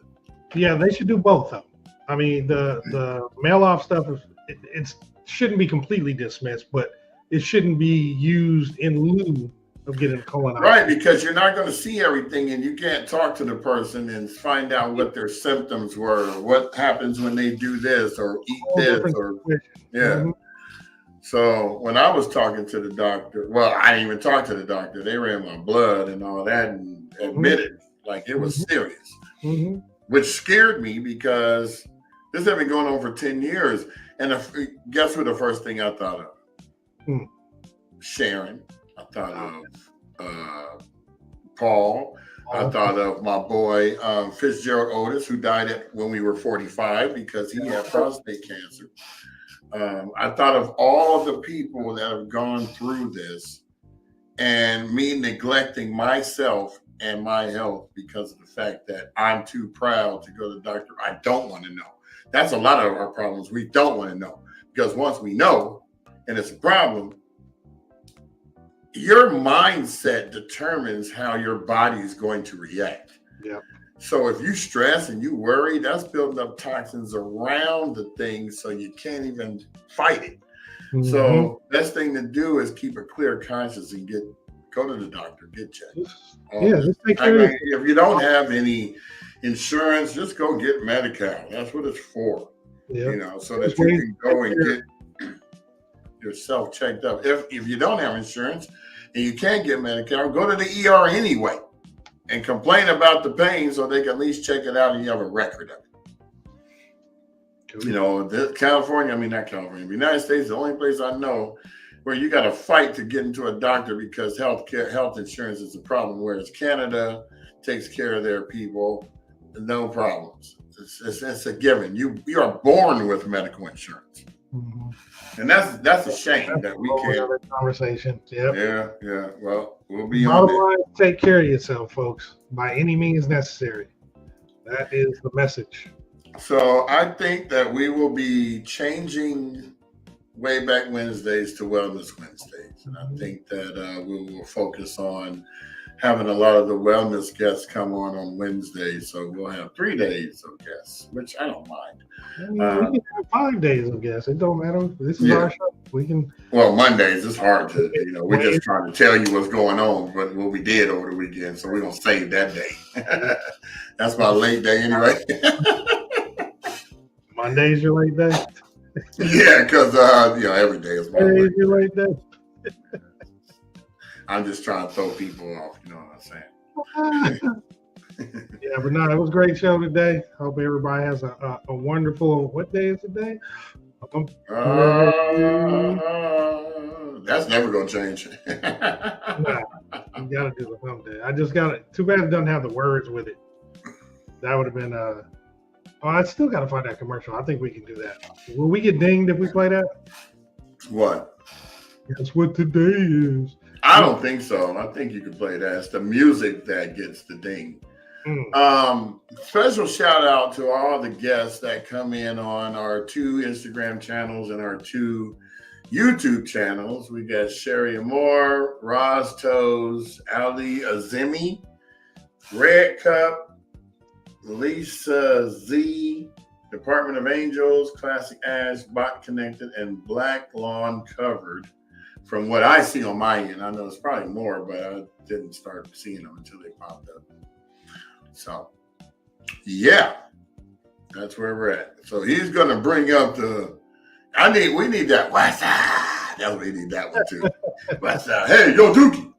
Yeah, they should do both of them. I mean, the mail off stuff it shouldn't be completely dismissed, but it shouldn't be used in lieu of getting a colonoscopy. Right, because you're not going to see everything and you can't talk to the person and find out what their symptoms were, or what happens when they do this or eat this or So when I was talking to the doctor, well, I didn't even talk to the doctor. They ran my blood and all that and admitted like it was serious, which scared me because this had been going on for 10 years. And guess what the first thing I thought of? Sharon. I thought of Paul. I thought of my boy Fitzgerald Otis, who died when we were 45 because he had prostate cancer. I thought of all of the people that have gone through this and me neglecting myself and my health because of the fact that I'm too proud to go to the doctor. I don't want to know. That's a lot of our problems. We don't want to know because once we know and it's a problem, your mindset determines how your body is going to react. Yeah. So if you stress and you worry, that's building up toxins around the thing so you can't even fight it. So best thing to do is keep a clear conscience and go to the doctor, get checked. Just take care of it. If you don't have any insurance, just go get Medi-Cal. That's what it's for. So that you can go and get yourself checked up. If you don't have insurance and you can't get Medi-Cal, go to the ER anyway and complain about the pain so they can at least check it out and you have a record of it. California, the United States is the only place I know where you got to fight to get into a doctor because health insurance is a problem, whereas Canada takes care of their people, no problems. It's a given. You are born with medical insurance. And that's a shame that we can't. Conversation. Yeah. Well, we'll be on it. Take care of yourself, folks, by any means necessary. That is the message. So I think that we will be changing Way Back Wednesdays to Wellness Wednesdays, and I think that we will focus on having a lot of the wellness guests come on Wednesdays. So we'll have 3 days of guests, which I don't mind. We can have 5 days of guests. It don't matter. This is our show. We can. Well, Mondays it's hard to, we're just trying to tell you what's going on, but what we did over the weekend. So we're gonna save that day. That's my late day anyway. Monday's your late day. Yeah, because every day is my late day. I'm just trying to throw people off, you know what I'm saying? Yeah, but no, it was a great show today. Hope everybody has a wonderful, what day is today? That's never going to change. Nah, you got to do it someday. I just got it. Too bad it doesn't have the words with it. That would have been, I still got to find that commercial. I think we can do that. Will we get dinged if we play that? What? That's what today is. I don't think so. I think you can play that. It's the music that gets the ding. Special shout out to all the guests that come in on our 2 Instagram channels and our 2 YouTube channels. We got Sherry Moore, Roz Toes, Ali Azimi, Red Cup, Lisa Z, Department of Angels, Classic Ash, Bot Connected, and Black Lawn Covered. From what I see on my end, I know it's probably more, but I didn't start seeing them until they popped up. So, yeah, that's where we're at. So he's going to bring up we need that West Side. We need that one too. West Side. Hey, yo, Dookie.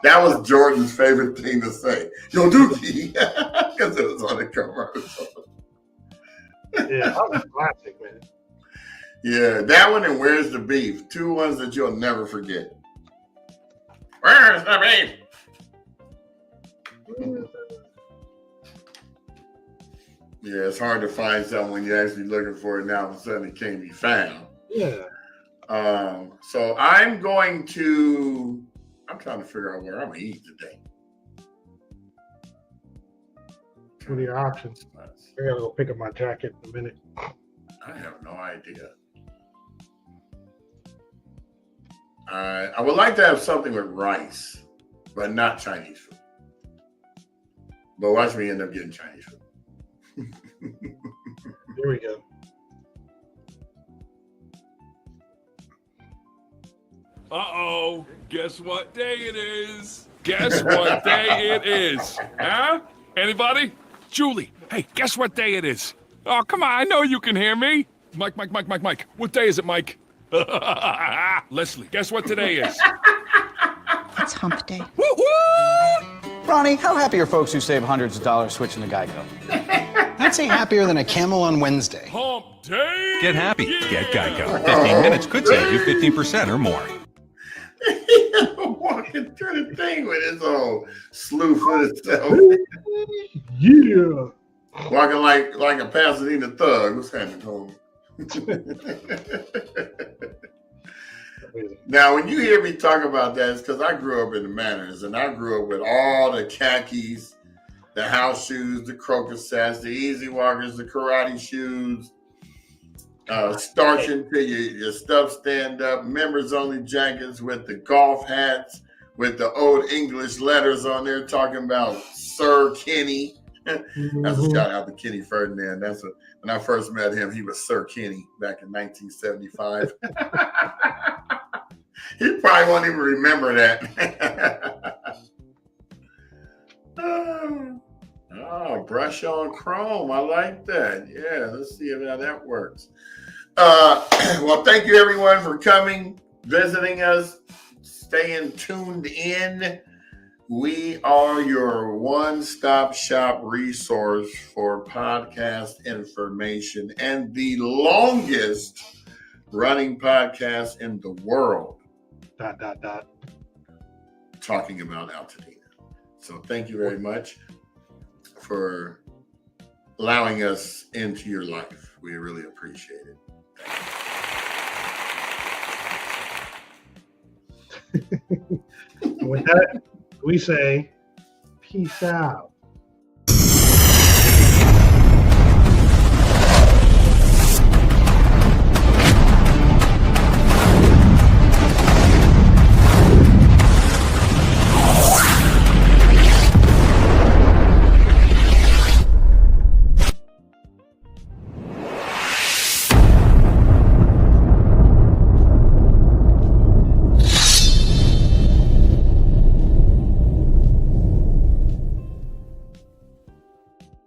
That was Jordan's favorite thing to say. Yo, Dookie. Because it was on the commercial. Yeah, that was classic, man. Yeah, that one and Where's the Beef? Two ones that you'll never forget. Where's the beef? Yeah, it's hard to find something when you're actually looking for it now. All of a sudden, it can't be found. Yeah. So I'm trying to figure out where I'm going to eat today. What are your options? I gotta go pick up my jacket in a minute. I have no idea. I would like to have something with rice, but not Chinese food. But watch me end up getting Chinese food. Here we go. Uh-oh. Guess what day it is? Guess what day it is? Huh? Anybody? Julie, hey, guess what day it is? Oh, come on, I know you can hear me. Mike. What day is it, Mike? Leslie, guess what today is? It's hump day. Woo-hoo! Ronnie, how happy are folks who save hundreds of dollars switching to Geico? I'd say happier than a camel on Wednesday. Hump day! Get happy. Get Geico. 15 minutes could save you 15% or more. Walking through the thing with his old slew for himself. Yeah. Walking like a Pasadena thug. What's happening, homie? Now, when you hear me talk about that, it's because I grew up in the Manors, and I grew up with all the khakis, the house shoes, the crocus sets, the easy walkers, the karate shoes, starching till your stuff stand up, members only jackets with the golf hats with the old English letters on there talking about Sir Kenny. That's a shout out to Kenny Ferdinand. When I first met him, he was Sir Kenny back in 1975. He probably won't even remember that. Oh, brush on chrome. I like that. Yeah, let's see how that works. Well, thank you everyone for coming, visiting us, staying tuned in. We are your one-stop shop resource for podcast information and the longest running podcast in the world. ... Talking about Altadena. So thank you very much for allowing us into your life. We really appreciate it. With that, we say peace out.